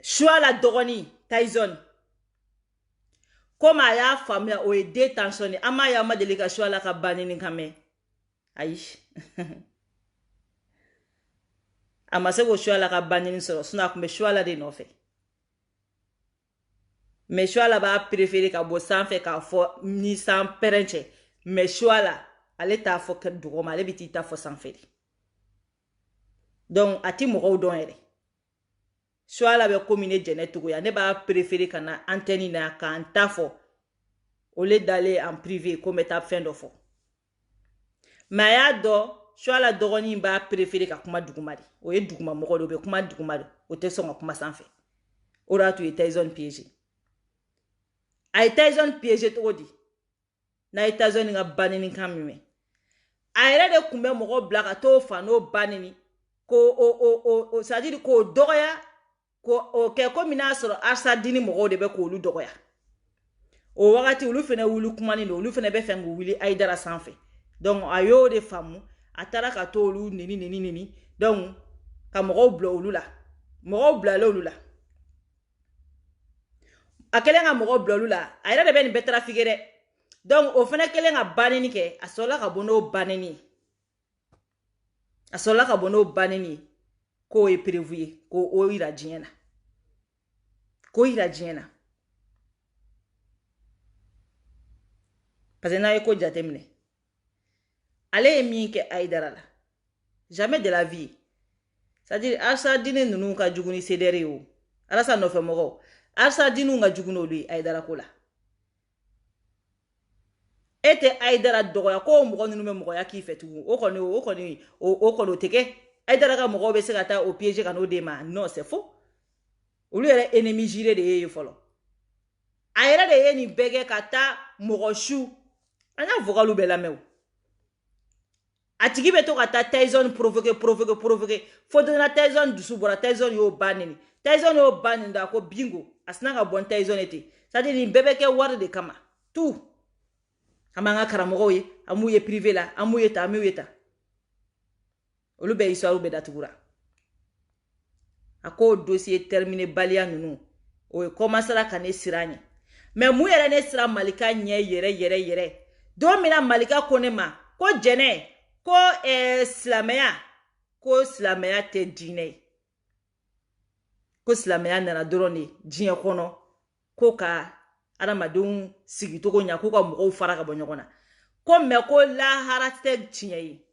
choix la dɔgɔnin Tyson komi a y'a faamuya o ye détention an m'a ye a ma deli ka choix la ka banni kan mɛn ayi a ma se k'o choix la ka banni sɔrɔ sinon a tun bɛ choix la de nɔfɛ mais Shuala b'a préféré ka bo sanfɛ k'a fɔ ni san pɛrɛn cɛ mais Shuala ale t'a fɔ duguma ale bɛ t'i ta fɔ sanfɛ de donc a ti mɔgɔw dɔn yɛrɛ Shuala bɛ komi ne jɛnɛ togoya ne b'a préféré ka na antenne na k'an ta fɔ au lieu d'aller en privé ko n bɛ taa fɛn dɔ fɔ mais a y'a dɔn Shuala dɔgɔnin b'a préféré ka kuma duguma de o ye duguma mɔgɔ de o bɛ kuma duguma de o tɛ sɔn ka kuma sanfɛ o de y'a to u ye Tyson piégé a ye Tyson piégé cogo di n'a ye Tyson ka banni kan min mɛn a yɛrɛ de tun bɛ mɔgɔ bila ka t'o fa n'o banni ko c'est à dire k'o dɔgɔya k'o kɛ komi n'a sɔrɔ Arsadini mɔgɔw de bɛ k'olu dɔgɔya o wagati olu fɛnɛ wuli kumani don olu fɛnɛ bɛ fɛ k'u wuli Aïdara sanfɛ donc a y'o de faamu a taara ka to olu nini donc ka mɔgɔw bila olu la mɔgɔw bilala olu la a kɛlen ka mɔgɔw bila olu la a yɛrɛ de bɛ nin bɛɛ trafiquer dɛ donc o fɛnɛ kɛlen ka banni kɛ a sɔrɔla ka bɔ n'o banni ye a sɔrɔla ka bɔ n'o banni ye k'o ye prévu ye k'o yira diɲɛ na k'o yira diɲɛ na parce que n'a ye ko jateminɛ ale ye min kɛ Aïdara la jamais de la vie c'est-à-dire Arsadini ninnu ka jugu ni CDR ye o Alassane nɔfɛ mɔgɔw Arsadini ka jugu n'olu ye Aïdara ko la e tɛ Aïdara dɔgɔya ko mɔgɔ ninnu bɛ mɔgɔya k'i fɛ tugun o kɔni o tɛ kɛ Aïdara ka mɔgɔw bɛ se ka taa o piéger ka n'o d'e ma non c'est faux olu yɛrɛ ennemi juré de ye fɔlɔ a yɛrɛ de ye nin bɛɛ kɛ ka taa mɔgɔ su an y'a vocalu bɛɛ lamɛn o a tigi bɛ to ka taa Tyson provoquer fo donna Tyson dusu bɔra Tyson y'o ba neni Tyson y'o ba neni da ko bingo a sina ka bɔ Tyson ye ten c'est-à-dire nin bɛɛ bɛ kɛ wari de kama tout an b'an ka karamɔgɔw ye an m'u ye privé la an m'u ye ta an m'u ye ta olu bɛɛ histoire bɛɛ datugura a ko dossier terminé baliya ninnu o ye commencera ka ne siran ɲɛ mais mun yɛrɛ ne siran Malika ɲɛ yɛrɛ don min na Malika ko ne ma ko jɛnɛ ko silamɛya tɛ diinɛ ye ko silamɛya nana dɔrɔn de diɲɛ kɔnɔ ko ka adamadenw sigicogo ɲa k'u ka mɔgɔw fara ka bɔ ɲɔgɔn na ko mɛ ko lahara tɛ tiɲɛ ye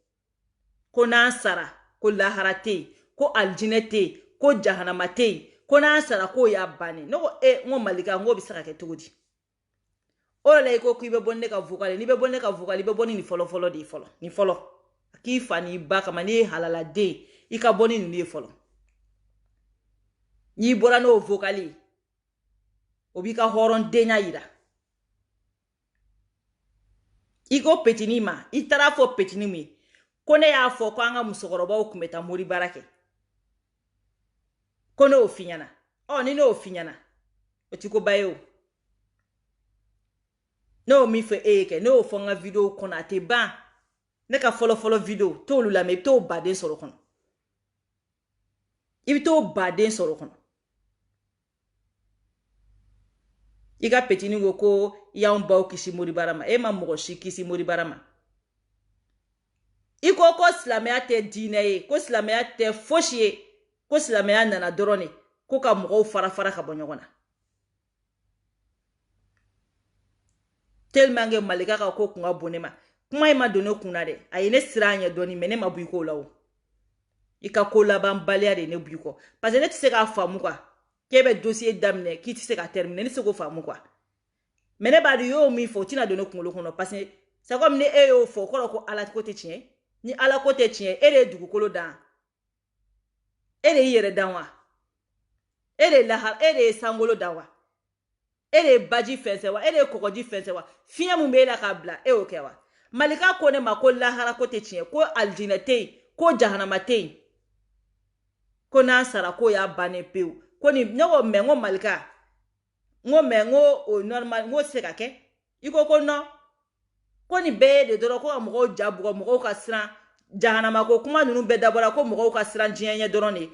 ko n'an sara ko lahara tɛ yen ko alijinɛ tɛ yen ko jahanama tɛ yen ko n'an sara k'o y'a bannen ne ko n ko Malika n ko bɛ se ka kɛ cogo di o de la i ko k'i bɛ bɔ ne ka vocal n'i bɛ bɔ ne ka vocal i bɛ bɔ ni nin fɔlɔ de ye fɔlɔ nin fɔlɔ k'i fa n'i ba kama n'i ye halaladen i ka bɔ ni ninnu ye fɔlɔ n'i bɔra n'o vocal ye o b'i ka hɔrɔndenya yira i ko petini ma i taara fɔ petini min ko ne y'a fɔ ko an ka musokɔrɔbaw tun bɛ taa mori baara kɛ ko ne y'o f'i ɲɛna ni ne y'o f'i ɲɛna o ti ko ba ye o ne y'o min fɔ e ye kɛ ne y'o fɔ n ka video kɔnɔ a tɛ ban ne ka fɔlɔ video t'olu lamɛn i bɛ t'o baden sɔrɔ kɔnɔ i bɛ t'o baden sɔrɔ kɔnɔ i ka petini ko i y'anw baw kisi mori baara ma e ma mɔgɔ si kisi mori baara ma i ko silamɛya tɛ diinɛ ye ko silamɛya tɛ fosi ye ko silamɛya nana dɔrɔn de ko ka mɔgɔw fara ka bɔ ɲɔgɔn na tellement que Malika ka ko kun ka bon ne ma kuma in ma don ne kun na dɛ a ye ne siran ɲɛ dɔɔni mais ne ma bɔ i ko la o i ka ko laban baliya de ne bɔ i kɔ parce que ne tɛ se k'a faamu quoi k'e bɛ dossier daminɛ k'i tɛ se ka terminer ne tɛ se k'o faamu quoi mais ne b'a dɔn i y'o min fɔ o tɛna don ne kunkolo kɔnɔ parce que c'est comme ni e y'o fɔ o kɔrɔ ko ala ko tɛ tiɲɛ ni ala ko tɛ tiɲɛ e de ye dugukolo dan e de y'i yɛrɛ dan wa e de ye sankolo dan wa e de ye baji fɛnsɛ wa e de ye kɔgɔji fɛnsɛ wa fiɲɛ mun b'e la k'a bila e y'o kɛ wa Malika ko ne ma ko lahara ko tɛ tiɲɛ ko alijinɛ tɛ yen ko jahanama tɛ yen ko n'an sara k'o y'a bannen pewu ko ni ne ko mɛ n ko Malika n ko mɛ n ko o normal n ko se ka kɛ i ko non ko nin bɛɛ ye de dɔrɔn ko ka mɔgɔw ja bugɔ mɔgɔw ka siran jahanama ko kuma ninnu bɛɛ dabɔra ko mɔgɔw ka siran diɲɛ ɲɛ dɔrɔn de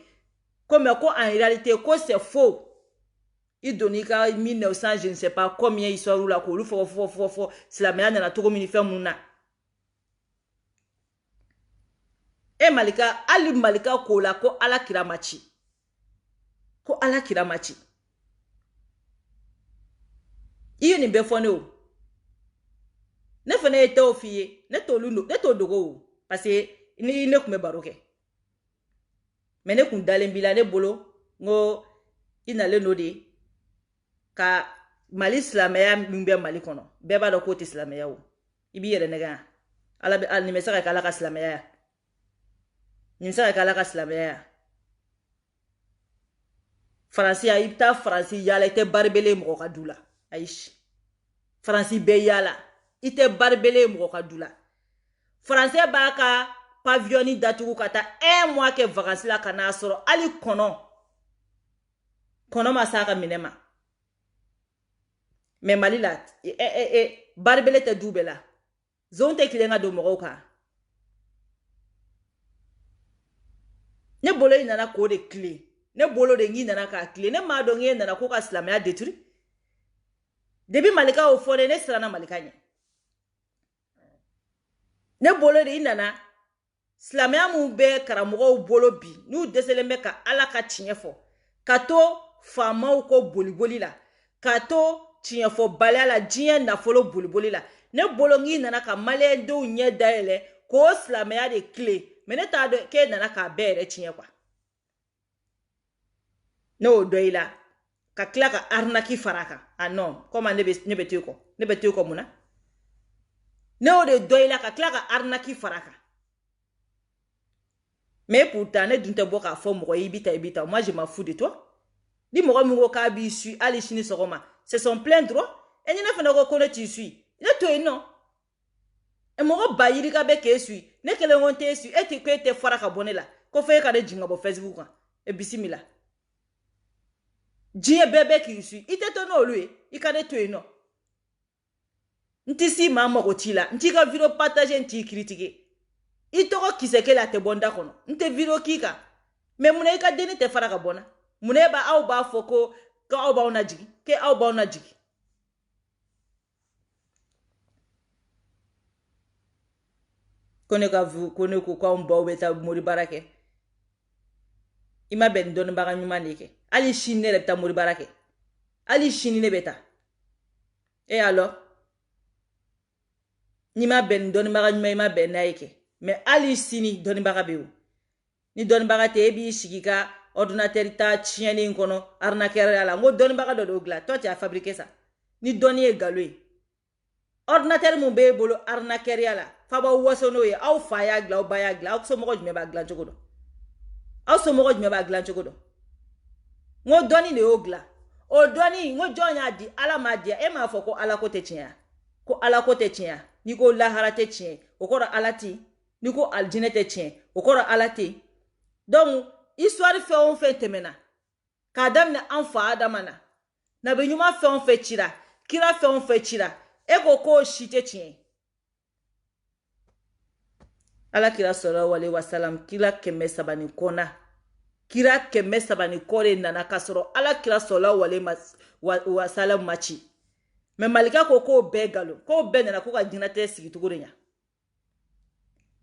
ko mɛ ko en réalité ko c'est faux i donn'i ka 1900 je ne sais pas combien histoire la k'olu fɔ silamɛya nana cogo min ni fɛn mun na e Malika hali Malika ko la ko ala kira ma ci ko ala kira ma ci ye nin bɛɛ fɔ ne o ne fana ye tɛw f'i ye ne t'o dogo o parce que ni ne kun bɛ baro kɛ mais ne kun dalen b'i la ne bolo ngo i nalen no de ka Mali silamɛya min bɛ Mali kɔnɔ bɛɛ b'a dɔn k'o tɛ silamɛya o i b'i yɛrɛ nɛgɛ ala bɛ nin bɛ se ka kɛ ala ka silamɛya nin bɛ se ka kɛ ala ka silamɛya Faransi i bɛ taa Faransi yaala i tɛ baribele mɔgɔ ka du la ayi Faransi bɛɛ yaala i tɛ baribele mɔgɔ ka du la Faransɛ b'a ka pavillon datugu ka taa 1 mois kɛ vacances la ka n'a sɔrɔ hali kɔnɔ ma s'a ka minɛ ma mais Mali la baribele tɛ du bɛɛ la zon tɛ tilen ka don mɔgɔw kan ne bolo i nana k'o de tilen ne bolo de ngi nana k'a tilen ne m'a dɔn ngi nana ko ka silamɛya détruire depuis malika o fɔ de ne siranna malika ɲɛ ne bolo de i nana silamɛya mun bɛ karamɔgɔw bolo bi n'u dɛsɛlen bɛ ka ala ka tiɲɛ fɔ ka to faamaw ko boliboli la ka to tiɲɛ fɔ baliya la diɲɛ nafolo boliboli la ne bolo ngi nana ka maliyɛndenw ɲɛ dayɛlɛ k'o silamɛya de tilen mais ne t'a dɔn k'e nana k'a bɛɛ yɛrɛ tiɲɛ quoi ne y'o dɔ i la ka tila ka arnaque fara kan ah non comment ne bɛ to kɔ ne bɛ to kɔ mun na ne y'o de dɔ i la ka tila ka arnaque fara kan mais pourtant ne dun tɛ bɔ k'a fɔ mɔgɔ i bɛ ta moi je m'en fous de toi ni mɔgɔ min ko k'a b'i su hali sini sɔgɔma c'est son plein droit et ni ne fana ko ne t'i su ne to yen nɔ mɔgɔ ba yirika bɛ k'e su ne kelen ko t'e su e tɛ fara ka bɔ ne la ko fɔ e ka ne jigin ka bɔ Facebook kan e bisimila diɲɛ bɛɛ bɛ k'i su i tɛ to n'olu ye i ka ne to yen nɔ n tɛ si maa mago t'i la n t'i ka video partager n t'i critiquer i tɔgɔ kisɛ kelen a tɛ bɔ n da kɔnɔ n tɛ video k'i kan mais munna i ka denni tɛ fara ka bɔ na munna aw b'a fɔ ko aw b'aw najigi ke aw b'aw najigi ko ne ko k'anw baw bɛ taa mori baara kɛ i ma bɛn ni dɔnnibaga ɲuman de kɛ hali sini ne yɛrɛ bɛ taa mori baara kɛ hali sini ne bɛ taa alors ni ma bɛn ni dɔnnibaga ɲuman i ma bɛn n'a ye kɛ mais hali sini dɔnnibaga bɛ yen ni dɔnnibaga tɛ e b'i sigi ka ordinateur ta tiɲɛni kɔnɔ arnaqueur la n ko dɔnnibaga dɔ de y'o dilan toi tu as fabriqué ça ni dɔnni ye nkalon ye ordinateur mun b'e bolo arnaqueur la fa b'aw waso n'o ye aw fa y'a dilan aw ba y'a dilan aw somɔgɔ jumɛn b'a dilan cogo dɔn aw somɔgɔ jumɛn b'a dilan cogo dɔn n ko dɔnni de y'o dilan o dɔnni n ko jɔn y'a di ala m'a di e m'a fɔ ko ala ko tɛ tiɲɛ ko ala ko tɛ tiɲɛ ni ko lahara tɛ tiɲɛ o kɔrɔ ala tɛ ni ko aljinɛ tɛ tiɲɛ o kɔrɔ ala tɛ donc histoire fɛn o fɛn tɛmɛna k'a daminɛ an fa adama na nabi ɲuman fɛn o fɛn cira kira fɛn o fɛn cira e ko k'o si tɛ tiɲɛ ala kira sallallahu alaihi wasallam kira 300 kɔna kira 300 kɔ de nana k'a sɔrɔ ala kira sallallahu alaihi wasallam ma ci mais malika ko k'o bɛɛ nkalon k'o bɛɛ nana ko ka jinɛtɛ sigi cogo de ɲa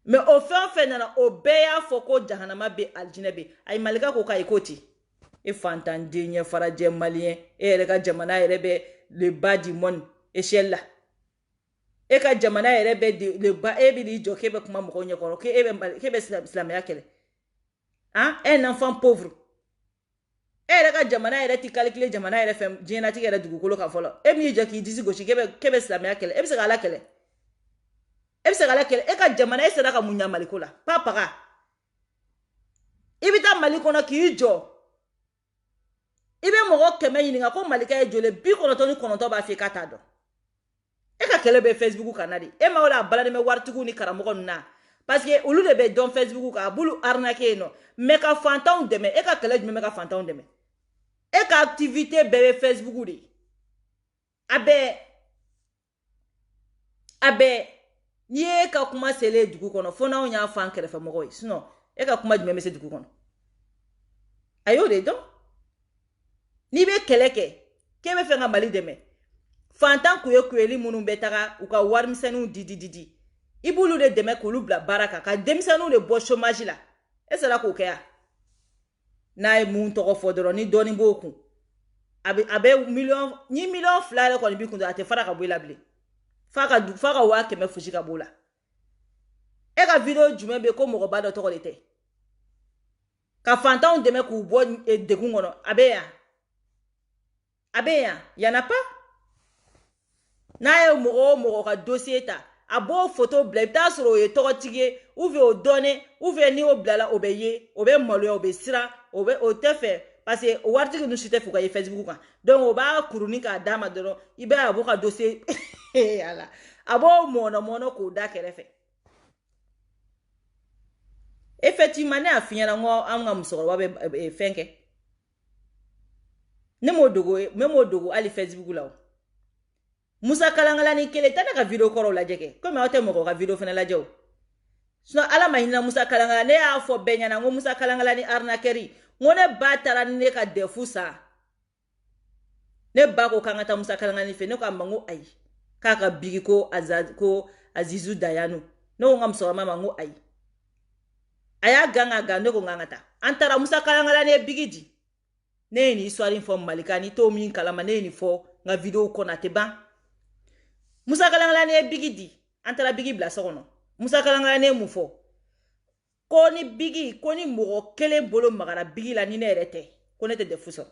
mais o fɛn o fɛn nana o bɛɛ y'a fɔ ko jahanama bɛ aljinɛ bɛ ayi malika ko k'ayi k'o tɛ e fantanden ɲɛ farajɛ maliyɛn e yɛrɛ ka jamana yɛrɛ bɛ le bas du monde échelle la e ka jamana yɛrɛ bɛ le bas e bɛ n'i jɔ k'e bɛ kuma mɔgɔw ɲɛkɔrɔ k'e bɛ silamɛya kɛlɛ un enfant pauvre e yɛrɛ ka jamana yɛrɛ tɛ calculer jamana yɛrɛ fɛ diɲɛlatigɛ yɛrɛ dugukolo kan fɔlɔ e b'i jɔ k'i disi gosi k'e bɛ silamɛya kɛlɛ e bɛ se k'ala kɛlɛ e bɛ se k'ala kɛlɛ e ka jamana e sera ka mun ɲa maliko la pa paga i bɛ taa mali kɔnɔ k'i jɔ i bɛ mɔgɔ 100 ɲininka ko malika ye joli 99 b'a fɔ k'a t'a dɔn e ka kɛlɛ bɛ Facebook kan na de e ma wala a balalen bɛ waritigiw ni karamɔgɔ ninnu na parce que olu de bɛ dɔn Facebook kan a b'olu arnaquer yen nɔ mais ka fantanw dɛmɛ e ka kɛlɛ jumɛn bɛ ka fantanw dɛmɛ e ka activité bɛɛ bɛ Facebook de a bɛɛ n'i ye ka kuma sele dugu kɔnɔ fo n'anw y'a fɔ an kɛrɛfɛmɔgɔw ye sinon e ka kuma jumɛn bɛ se dugu kɔnɔ a y'o de dɔn n'i bɛ kɛlɛ kɛ k'e bɛ fɛ ka Mali dɛmɛ fantan kuyeli minnu bɛ taga u ka warimisɛnninw di i b'olu de dɛmɛ k'olu bila baara kan ka denmisɛnninw de bɔ chômage la e sera k'o kɛ ya n'a ye mun tɔgɔ fɔ dɔrɔn ni dɔɔnin b'o kun abe million ni million fla ko ni bi kun ate fara ka bo labli faka wa keme fushi ka bola e ka video jume be ko mo ba do to ko lete ka fantan de me ku bo de kun ngono abe ya yana pas na ye mo ka dossier ta abo photo bla ta soro ye to tige ou veut o donner ou veut ni o blala obeye obe molo obe sira obe o te fait parce que o warti nous chite fuka ye Facebook kan donc o ba kuruni ka dama doro ibe abo ka dossier ala abo mono ko da kerefe effectivement na afinyana ngo anga musoro wa be fenke ne mo dogo ali Facebook lawo Musa Kalangala ni kele tana ka video koro la jeke comme awte mo ka video fena la jaw so ala mahina Musa Kalangala ne a fo benyana ngo Musa Kalangala ni arnaquerie ngone batara ne ka defusa ne ba ko kangata Musa Kalangala ni fe ne ko amango ai kaka bigi ko azad ko Azizu Dayano no ngam so mama ngo ai aya ganga gando ko ngangata antara Musa Kalangala ne bigiji ne ni histoire info malikani to min kalama ne ni fo nga video ko na te ban Musa Kalangala ne bigidi antara bigi bla sokono Musa Kalangala ne mufo ko ni bigi ko ni mo kele bolo magara bigi la ni ne rete ko ne te defuso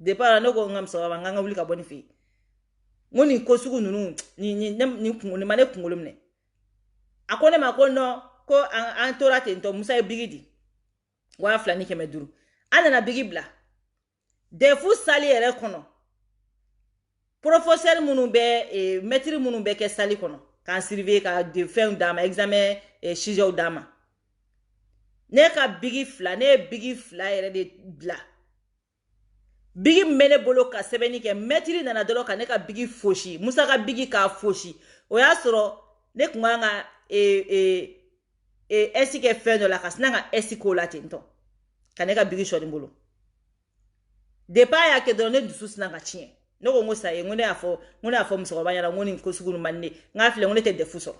de para no ko ngam so ba nganga wuli ka boni fi ngoni ko sugu nunu ni kungoni mane kungolum ne akone makono ko antora te nto Musa bigidi wa flani keme duru ana bigi bla defu sali ere kono professeur munu be maître munu be ke sali kono kan surveiller ka de fin dama examen sujet dama ne ka bigi fla ere de bla bigi mene bolo ka sebeni ke maître nana dolo ka ne ka bigi foshi Musa ka bigi ka foshi o ya soro ne kunga esike fin de la kasna nga esiko la tinto ka ne ka bigi shodi bolo de pa ya ke donne du susna nga chien no ko ngosa ye ngone afo mso banyala ngoni ko sugunu manne ngafile ngone te defuso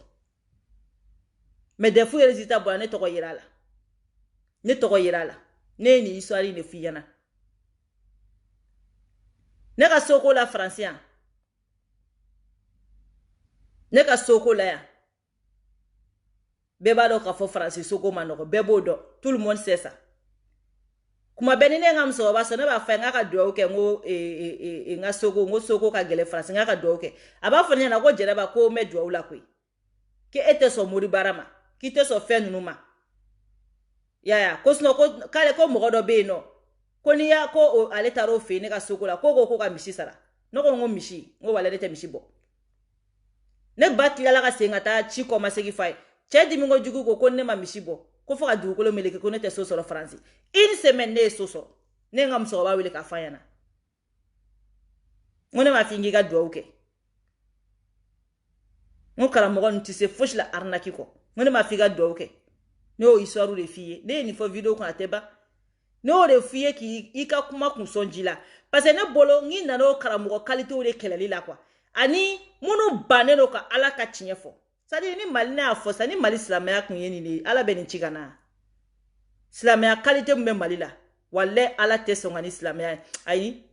me defu résultat bo ne to ko yirala ne ni histoire ne fiyana ne ka soko la français ne ka soko la ya beba do ka fo français soko manoko bebo do tout le monde sait ça kuma benine ngam so ba so ne ba fa nga ka do ke ngo nga soko ka gele France nga ka do ke aba fo na ko jere ba ko me do ula kwe ke ete so muri barama ki te so fe nunu ma ya ko sno ko kale ko mo do be no ko ni ya ko o ale taro fe ne ka soko la ko ka mishi sara no ko ngo mishi ngo wala de mishi bo ne batila la ka senga ta chi ko ma segi fai che di mingo jugu ko ne ma mishi bo ko fo ka du ko lo meleke ko ne te so so France une semaine ne so ne ngam so ba wile ka fayana ngone ma fingi ga do ke ngokala mo gon ti se fosh la arnaki ko ngone ma figa do ke no histoire de fille ne ni fo video ko ateba no de fille ki ika kuma kun sonjila parce que ne bolo ngi na no kala mo qualité o de kelali la kwa ani munu baneno ka ala ka tinye fo sadi ni mali na fo sani mali islamaya kun yeni ni ala be ni chigana islamaya qualité mbe mali la walle ala te songa ni islamaya ayi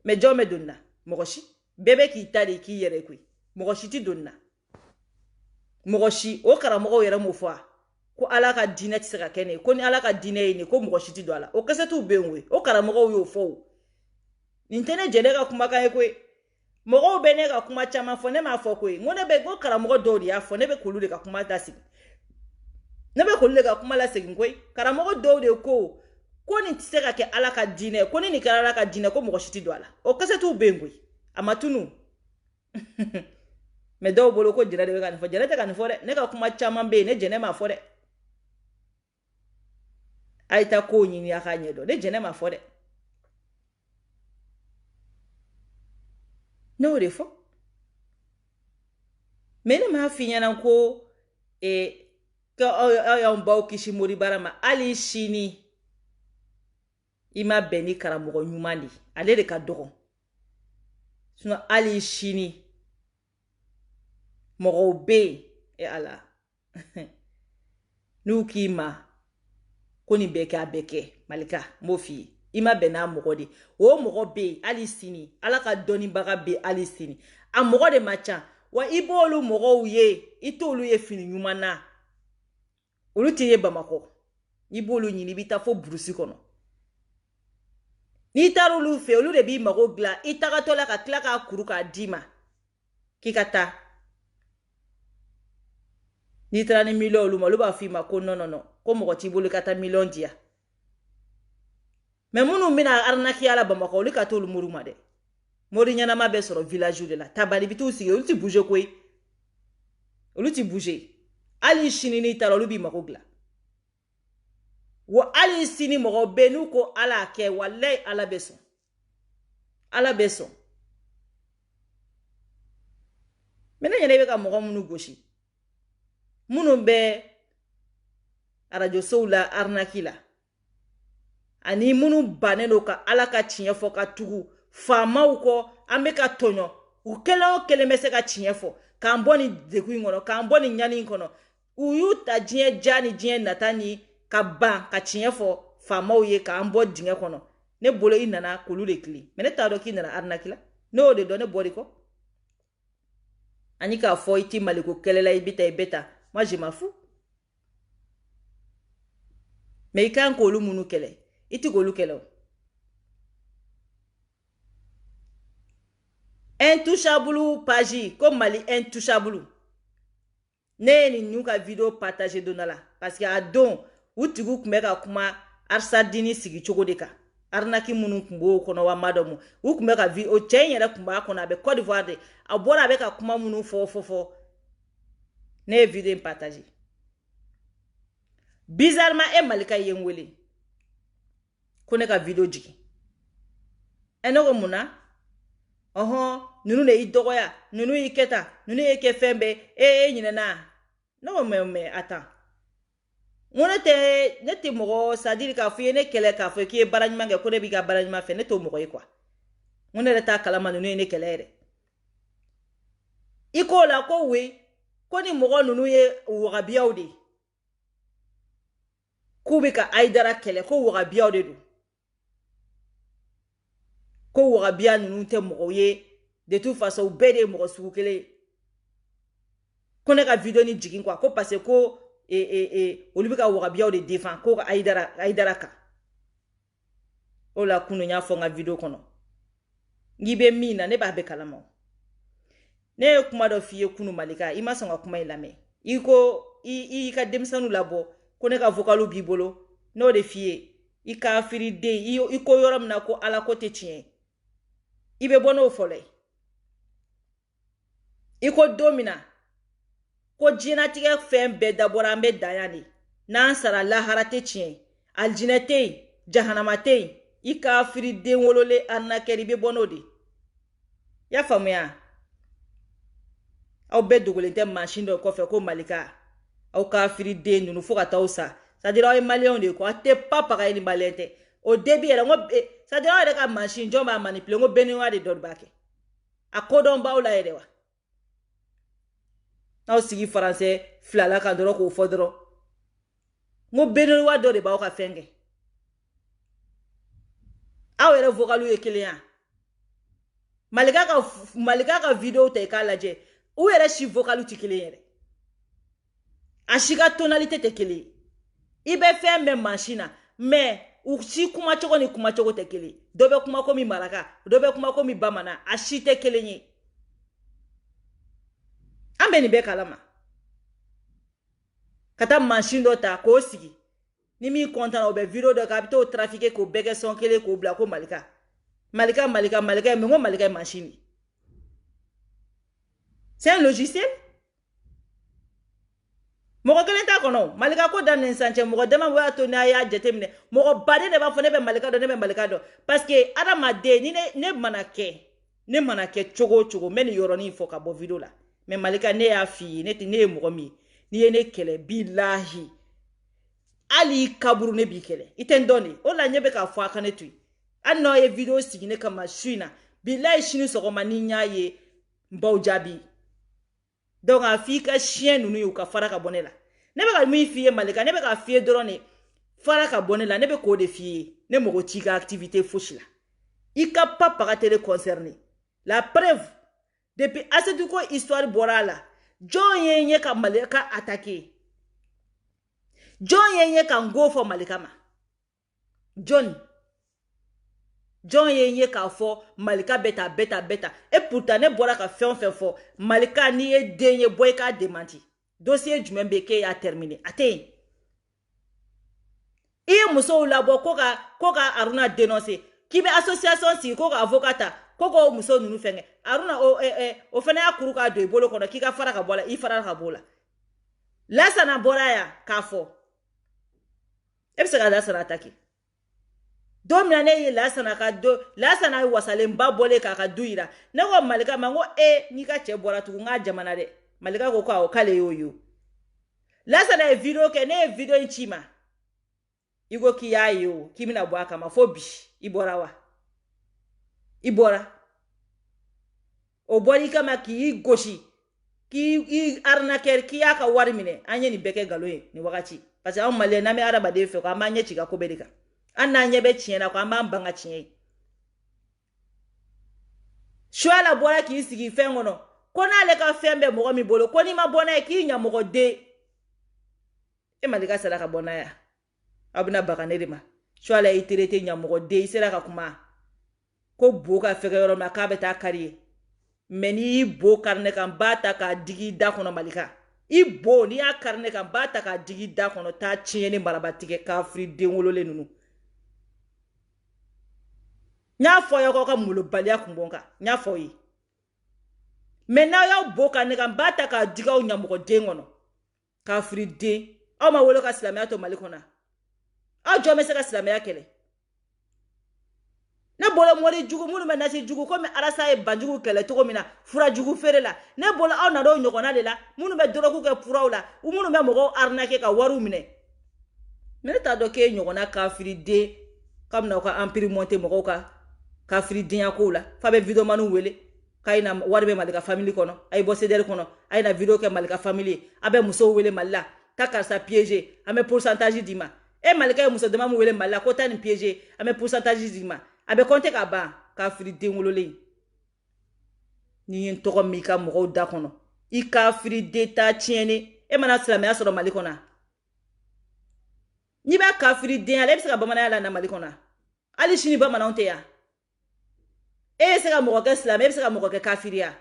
me jome donna mogoshi bebe ki tari ki yere kwi mogoshi ti donna mogoshi o kara mogo yere mo fo ko ala ka dina ti saka kene ko ni ala ka dina ni ko mogoshi ti do ala o kase tu benwe o kara mogo yo fo nintene jene ka kuma ka ekwe mogo bene ka kuma chama fo ne ma fo kwe ngone be go kara mogo do ya fo ne be kulu de ka kuma dasi ne be kulu de ka kuma la segin kwe kara mogo do de ko ni tiseka ke ala ka dine ko ni kara ala ka dine ko mogoshi ti do ala o kase tu benwe amatunu me do bolo ko jira de ka ni fo jira te ka ni fo de ne ka kuma chama be ne jene ma fo de aita ko nyini aka nyedo ne jene ma fo de no refo mene ma finyana ko ka ya mbaw kishi mori barama ali shini ima beni karamogo nyumandi ale de ka dogo sino ali shini mogo be ala nuki ma koni beke abeke malika mofi ima bena mogo de o mogo be ali sini ala ka doni baga be ali sini a mogo de macha wa ibolu mogo ye itolu ye fini nyumana olu ti ye Bamako ibolu nyini bita fo brusi kono ni tarulu fe olu de bi mago gla itaga tola ka tla ka kuru ka dima kikata ni trani million olu ma olu ba fi ma ko non ko mogo ti bolu kata million dia mais munu mina arnaki ala Bamako olu ka tolu muruma de mori nyana ma be soro village de la tabali bitu sigi olu ti bouger koy olu ti bouger ali shini ni tara olu bi mago gla wa ali sini mogo benu ko ala ke wallahi ala beso mena nyane be ka mogo munu goshi munu be radio soula arnakila ani munu baneno ka ala ka tiɲɛ fɔ ka tugu famaw ko ambe ka tonyo u kele mese ka tiɲɛ fɔ kan boni deku ngono kan boni nyani ngono u yu ta diɲɛ jani diɲɛ natani ka ban ka tiɲɛ fɔ famaw ye ka an bɔ dingɛ kɔnɔ ne bolo I nana kolu de kili mais ne t'a dɔn k'i nana arnakila ne o de dɔn ne bɔri kɔ ani k'a fɔ I ti maliko kɛlɛla I bita I beta moi je m'en fous mais I kan k'olu munu kɛlɛ I ti k'olu kɛlɛ o intouchable page ko Mali intouchable ne ni nu ka video partager donala parce que a don utigu kumbe ka kuma arsadini sigi cogo de ka arnaki munu kumbo kono wa madomu u kumbe ka vi o chen yere kumba kono abe Côte d'Ivoire de abora abe ka kuma munu fo ne video partager bizarrement e Malika yengwele kone ka video jigi eno muna nunu ne idogoya nunu iketa nunu eke fembe nyinena no me attends ne te mogo sadiri ka fuye ne kele ka fuye ki baranyima nge ko ne bi ka baranyima fe ne to mogo quoi ngone reta kalama nunu ne kele re iko la ko we ko ni mogo nunu ye wagabiyaw de kubika aidara kele ko wagabiyaw de do ko wagabiya nunu te mogo ye de toute façon u bede mogo sugu kele ko ne ka video ni jigin quoi ko parce ko olu bika wagabiyaw de défend ko aidara ka ola kunu nya fo nga video kono ngibe mina ne ba be kalama ne kuma do fiye kunu Malika I ma songa kuma ilame iko I ka demsanu labo ko ne ka vocalu bibolo no de fiye I ka firi de iko yoram na ko ala ko te tien ibe bono fole iko domina ko jinatige fen be dabora mbe dayani nan sara lahara te tien aljinate jahanamate I ka firi de wolole annakeri be bono de ya famuya aw be dugulente machine do ko fe ko Malika aw ka firi de nunu fo ka taw sa c'est-à-dire ay malien de ko ate papa ka ni balente au début era ngo c'est-à-dire ay ka machine jomba manipuler ngo benwa de dorbake akodon bawla edewa aw sigi français flala ka doro ko fodro ngo benwa do de baw ka fenge aw era vocalu e client Malika ka video te ka laje ou era shi vocalu ti client ashiga tonalité te kele ibe fe me machine mais u si kuma chogo ni kuma chogo te kele dobe kuma ko mi maraka dobe kuma ko mi bamana ashite kele ni ambe ni be kalama kata machine do ta ko sigi ni mi content obe video do kapito trafiquer ko bege son kele ko bla ko Malika me ngo Malika machine c'est un logiciel mogo kelen ta kono Malika ko dan nsanche mogo dema wa to na ya jetemne mogo bade ne ba fo ne be Malika do parce que adama de ni ne manake chogo meni yoroni fo ka bo video la mais Malika ne ya fi ne ti ne mogo mi ni ne kele billahi ali kaburu ne bi kele iten doni o la nyebe ka fo aka ne tu anno ye video sigine kama shuina billahi shinu so ma ni nya ye mbaw jabi donc a fi ka chien nunu yu ka fara ka bonela ne be ka mi fiye Malika ne be ka fiye drone fara ka bɔ ne la ne bɛ k'o de f'i ye ne mago t'i ka activité fosi la i ka pas paraître concerné la preuve depuis Assetou ko histoire bɔra la jɔn ye n ye ka Malika attaquer jɔn ye n ye ka n go fɔ Malika ma jɔn ye n ye k'a fɔ Malika bɛ ta et pourtant ne bɔra ka fɛn o fɛn fɔ Malika n'i ye den ye bɔ i k'a démenti dossier jumɛn bɛ k'e y'a terminé a tɛ yen i ye musow labɔ ko ka Aruna dénoncer k'i bɛ association sigi ko ka avocat ta ko k'o muso ninnu fɛngɛ Aruna o fana y'a kuru k'a don i bolo kɔnɔ k'i ka fara ka bɔ la i fara ka bɔ la Lassana bɔra yan k'a fɔ e bɛ se ka Lassana attaquer don min na ne ye Lassana ye wasalenba bɔlen k'a ka du yira ne ko Malika ma n ko n'i ka cɛ bɔra tugun n k'a jamana dɛ Malika ko awɔ k'ale y'o ye Lassana ye video kɛ ne ye video in ci ma i ko k'i y'a ye o k'i bɛna bɔ a kama fo bi i bɔra wa i bɔra o bɔra i kama k'i gosi k'i arnaqueur k'i y'a ka wari minɛ an ye nin bɛɛ kɛ nkalon ye nin wagati parce que anw Maliyɛn n'an bɛ adamaden fɛ ko an b'an ɲɛ ci ka ko bɛɛ de kan an n'an ɲɛ bɛ tiɲɛ na ko an b'an ban ka tiɲɛ ye Suala bɔra k'i sigi fɛn kɔnɔ ko n'ale ka fɛn bɛ mɔgɔ min bolo ko n'i ma bɔ n'a ye k'i ɲamɔgɔden e Malika sera ka bɔ n'a ye aw bɛna baga ne de ma Suala i traité ɲamɔgɔden i sera ka kuma ko bo ka fɛgɛ yɔrɔ min k'a bɛ taa kari ye mais n'i y'i bo kari ne kan n b'a ta k'a digi da kɔnɔ Malika i bo n'i y'a kari ne kan n b'a ta k'a digi da kɔnɔ taa tiɲɛ ni marabatigɛ kafiri den wololen ninnu n y'a fɔ y'aw ka molobaliya kun bɔ n kan n y'a fɔ ye mais n'aw y'aw bo kan ne kan n b'a ta k'a digi aw ɲamɔgɔden kɔnɔ kafiri den aw ma wolo ka silamɛya to Mali kɔnɔ aw jɔn bɛ se ka silamɛya kɛlɛ ne bolo mɔri jugu minnu bɛ nasi jugu komi Arasa ye banjugu kɛlɛ cogo min na fura jugu feere la ne bolo aw na dɔw ɲɔgɔnna de la minnu bɛ dɔrɔgu kɛ furaw la u minnu bɛ mɔgɔw arnaquer ka wariw minɛ mais ne t'a dɔn k'e ɲɔgɔnna kafiri den k'a bɛna aw ka empire monter mɔgɔw ka kafiri denya kow la fa bɛ videomaniw wele k'a ye na wari bɛ Malika famille kɔnɔ a ye bɔ CDR kɔnɔ a ye na video kɛ Malika famille ye a bɛ musow wele Mali la ka karisa piéger an bɛ pourcentage d'i ma e Malika ye muso dama min wele Mali la ko taa nin piéger an bɛ pourcentage d'i ma a bɛ compter ka ban kafiri den wololen n'i ye n tɔgɔ min i ka mɔgɔw da kɔnɔ i kafiri den ta tiɲɛni e mana silamɛya sɔrɔ Mali kɔnɔ n'i b'a kafiri den la e bɛ se ka bamananya la na Mali kɔnɔ hali sini bamananw tɛ yan e bɛ se ka mɔgɔ kɛ silamɛ e bɛ se ka mɔgɔ kɛ kafiriya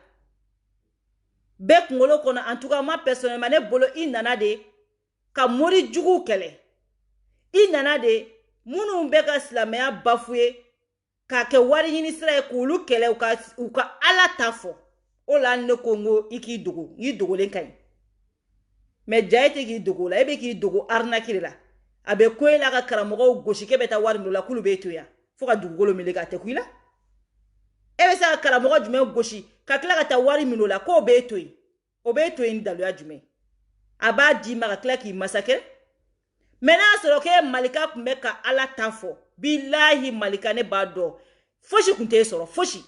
bɛɛ kunkolo kɔnɔ en tout cas moi personnellement ne bolo i nana de ka mori jugu kɛlɛ i nana de minnu bɛ ka silamɛya bafouer k'a kɛ wari ɲini sira ye k'olu kɛlɛ u ka Ala ta fɔ o la ne ko n ko i k'i dogo i dogolen ka ɲi mais ja e tɛ k'i dogo la e bɛ k'i dogo arnaque de la a bɛ ko e la ka karamɔgɔw gosi k'e bɛ taa wari minɛ o la k'olu b'e to yan fo ka dugukolo minɛ k'a tɛ ku i la e bɛ se ka karamɔgɔ jumɛn gosi ka tila ka taa wari minɛ o la k'o b'e to yen o b'e to yen ni daluya jumɛn a b'a d'i ma ka tila k'i masakɛ mais n'a sɔrɔ k'e Malika tun bɛ ka Ala ta fɔ bilahi Malika ne b'a dɔn fosi tun t'e sɔrɔ fosi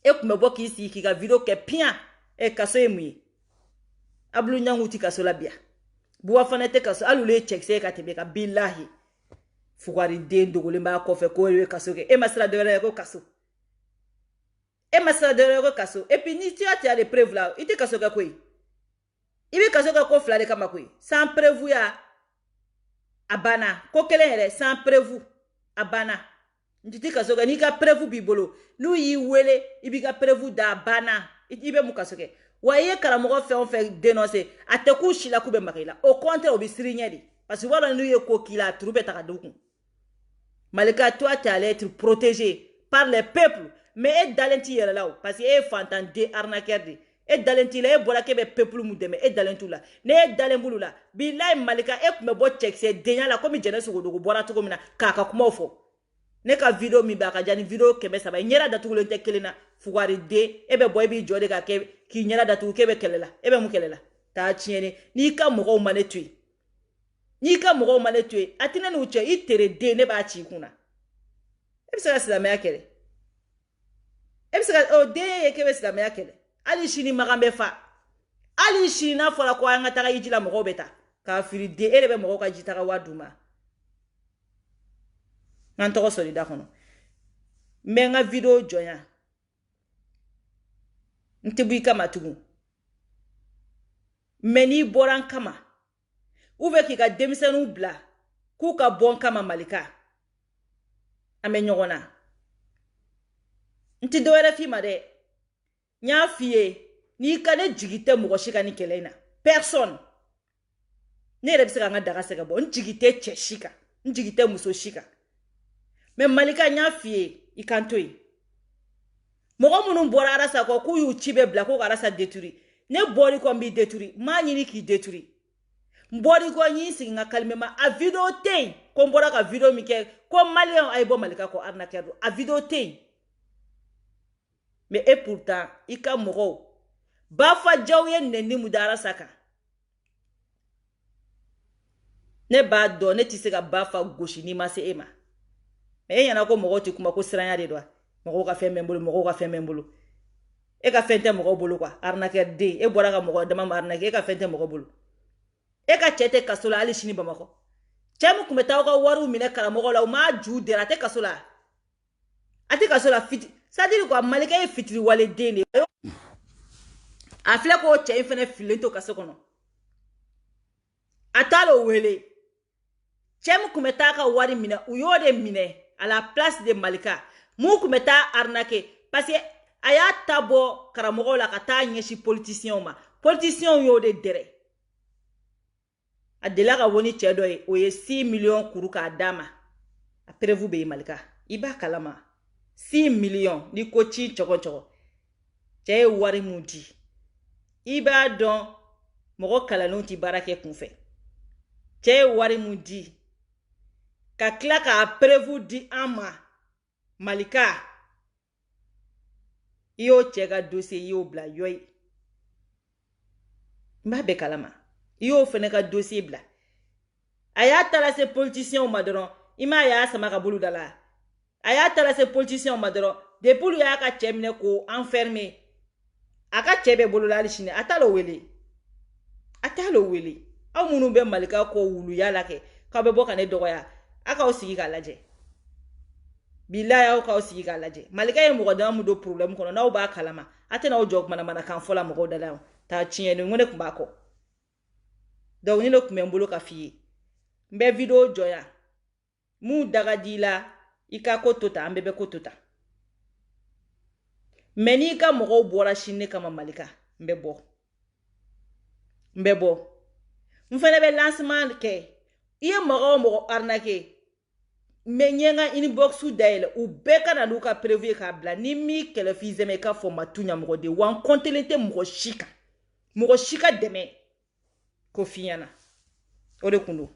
e tun bɛ bɔ k'i sigi k'i ka video kɛ piyan kaso ye mun ye Abdou Ɲangu tɛ kaso la bi Buwa fana tɛ kaso hali olu ye cɛkisɛ ka tɛmɛ kan bilahi fugari den dogolen b'a kɔfɛ ko e bɛ kaso kɛ e ma sira dɔ wɛrɛ ye ko kaso e ma sira dɔ wɛrɛ ye ko kaso et puis ni tu as des preuves là i tɛ kaso kɛ koyi i bɛ kaso kɛ ko fila de kama koyi sans preuve ya a banna ko kelen yɛrɛ sans preuve a banna n tɛ kaso kɛ n'i ka preuve b'i bolo n'u y'i wele i b'i ka preuve da a banna i bɛ mun kaso kɛ wa i ye karamɔgɔ fɛn o fɛn dénoncer a tɛ k'u si la k'u bɛ maga i la au contraire o bɛ siri ɲɛ de parce que voilà n'u ye ko k'i la a turu bɛ ta ka d'u kun Malika toi tu allais être protégé par les peuples mais e dalen t'i yɛrɛ la o parce que e ye fantan den arnaqueur de e dalen t'i la e bɔra k'e bɛ peuple mun dɛmɛ e dalen t'u la ne e dalen b'olu la bilahi Malika e tun bɛ bɔ cɛkisɛ denya la komi Jɛnɛ Sogodogo bɔra cogo min na k'a ka kumaw fɔ ne ka video min b'a ka jan ni video 300 i ɲɛda datugulen tɛ kelen na fugari den e bɛ bɔ e b'i jɔ de ka kɛ k'i ɲɛda datugu k'e bɛ kɛlɛ la e bɛ mun kɛlɛ la taa tiɲɛni n'i ka mɔgɔw ma ne to yen n'i ka mɔgɔw ma ne to yen a tɛ ne n'u cɛ i tere den ne b'a ci i kun na e bɛ se ka silamɛya kɛlɛ e bɛ se ka o den ye k'e bɛ silamɛya kɛlɛ hali sini magan bɛ fa hali sini n'a fɔra ko an ka taga hiji la mɔgɔw bɛ taa ka firi de ere be mɔgɔ ka jitaga waduma ngan tɔgɔ sɔrɔ da kɔnɔ mɛ nga video jɔnya ntibu kama tugun mɛ ni bɔran kama ou bien k'i ka denmisɛnninw bila k'u ka bɔn kama Malika an bɛ ɲɔgɔn na nti dɔwɛrɛ f'i ma dɛ n y'a f'i ye n'i ka ne jigi tɛ mɔgɔ si ka ni kɛlɛ in na personne ne yɛrɛ bɛ se ka n ka daga sɛgɛ bɔ n jigi tɛ cɛ si kan n jigi tɛ muso si kan mais Malika n y'a f'i ye i kan to yen mɔgɔ minnu bɔra Arasa kɔ k'u y'u ci bɛ bila k'u ka Arasa détruire ne bɔri kɔ n b'i détruire m'a ɲini k'i détruire n bɔri kɔ n y'i sigi n ka kalime ma a video tɛ yen ko n bɔra ka video min kɛ ko maliyɛnw a ye bɔ Malika kɔ arnaqueur don a video tɛ yen mais et pourtant i ka mɔgɔw Bafajaw ye nɛni mun da Arasa kan ne b'a dɔn ne tɛ se ka Bafa gosi n'i ma se e ma mais e ɲɛna ko mɔgɔw tɛ kuma ko siranya de don mɔgɔw ka fɛn bɛ n bolo mɔgɔw ka fɛn bɛ n bolo e ka fɛn tɛ mɔgɔw bolo quoi arnaqueur den e bɔra ka mɔgɔ dama ma arnaquer e ka fɛn tɛ mɔgɔw bolo e ka cɛ tɛ kaso la hali sini Bamakɔ cɛ min kun bɛ taa aw ka wariw minɛ karamɔgɔw la u m'a ju dera a tɛ kaso la fiti c'est-à-dire quoi Malika ye fitiri wale den de a filɛ k'o cɛ in fɛnɛ filen to kaso kɔnɔ a t'a lo wele cɛ min kun bɛ taa ka wari minɛ u y'o de minɛ à la place de Malika mun kun bɛ taa arnaquer parce que a y'a ta bɔ karamɔgɔw la ka taa ɲɛsin politiciens ma politiciens y'o de dɛrɛ a delila ka woni cɛ dɔ ye o ye 6 millions kuru k'a d'a ma a prévu bɛ yen Malika i b'a kalama 6 millions ni ko ci cɔgɔ cɛ ye wari mun di i b'a dɔn mɔgɔ kalanenw tɛ baara kɛ kunfɛ cɛ ye wari mun di ka tila k'a prévu di an ma Malika i y'o cɛ ka dossier i y'o bila yoyi n b'a bɛɛ kalama i y'o fɛnɛ ka dossier bila a y'a ta lase politiciens ma dɔrɔn i m'a ye a y'a sama ka bolo da la a y'a ta lase politiciens ma dɔrɔn depuis lu y'a ka cɛ minɛ k'o enfermer a ka cɛ bɛ bolo la hali sini a t'a lo wele aw minnu bɛ Malika kɔ wuluya la kɛ k'aw bɛ bɔ ka ne dɔgɔya a k'aw sigi k'a lajɛ bilahi aw k'aw sigi k'a lajɛ Malika ye mɔgɔ dama mun don problème kɔnɔ n'aw b'a kalama a tɛ n'aw jɔ mana kan fɔ la mɔgɔw da la ta tiɲɛ ni n ko ne kun b'a kɔ donc ni ne kun bɛ n bolo ka f'i ye n bɛ video jɔya mun daga di la i ka ko to ta an bɛɛ bɛ ko to ta mais n'i ka mɔgɔw bɔra sini ne kama Malika n bɛ bɔ n fɛnɛ bɛ lancement kɛ i ye mɔgɔ o mɔgɔ arnaquer mais n ye n ka inbox dayɛlɛ u bɛɛ ka na n'u ka prévu ye k'a bila ni min kɛlɛ f'i zɛmɛ i ka fɔ ma tu ɲamɔgɔ de wa n comptelen tɛ mɔgɔ si ka dɛmɛ ko f'i ɲɛna o de kun don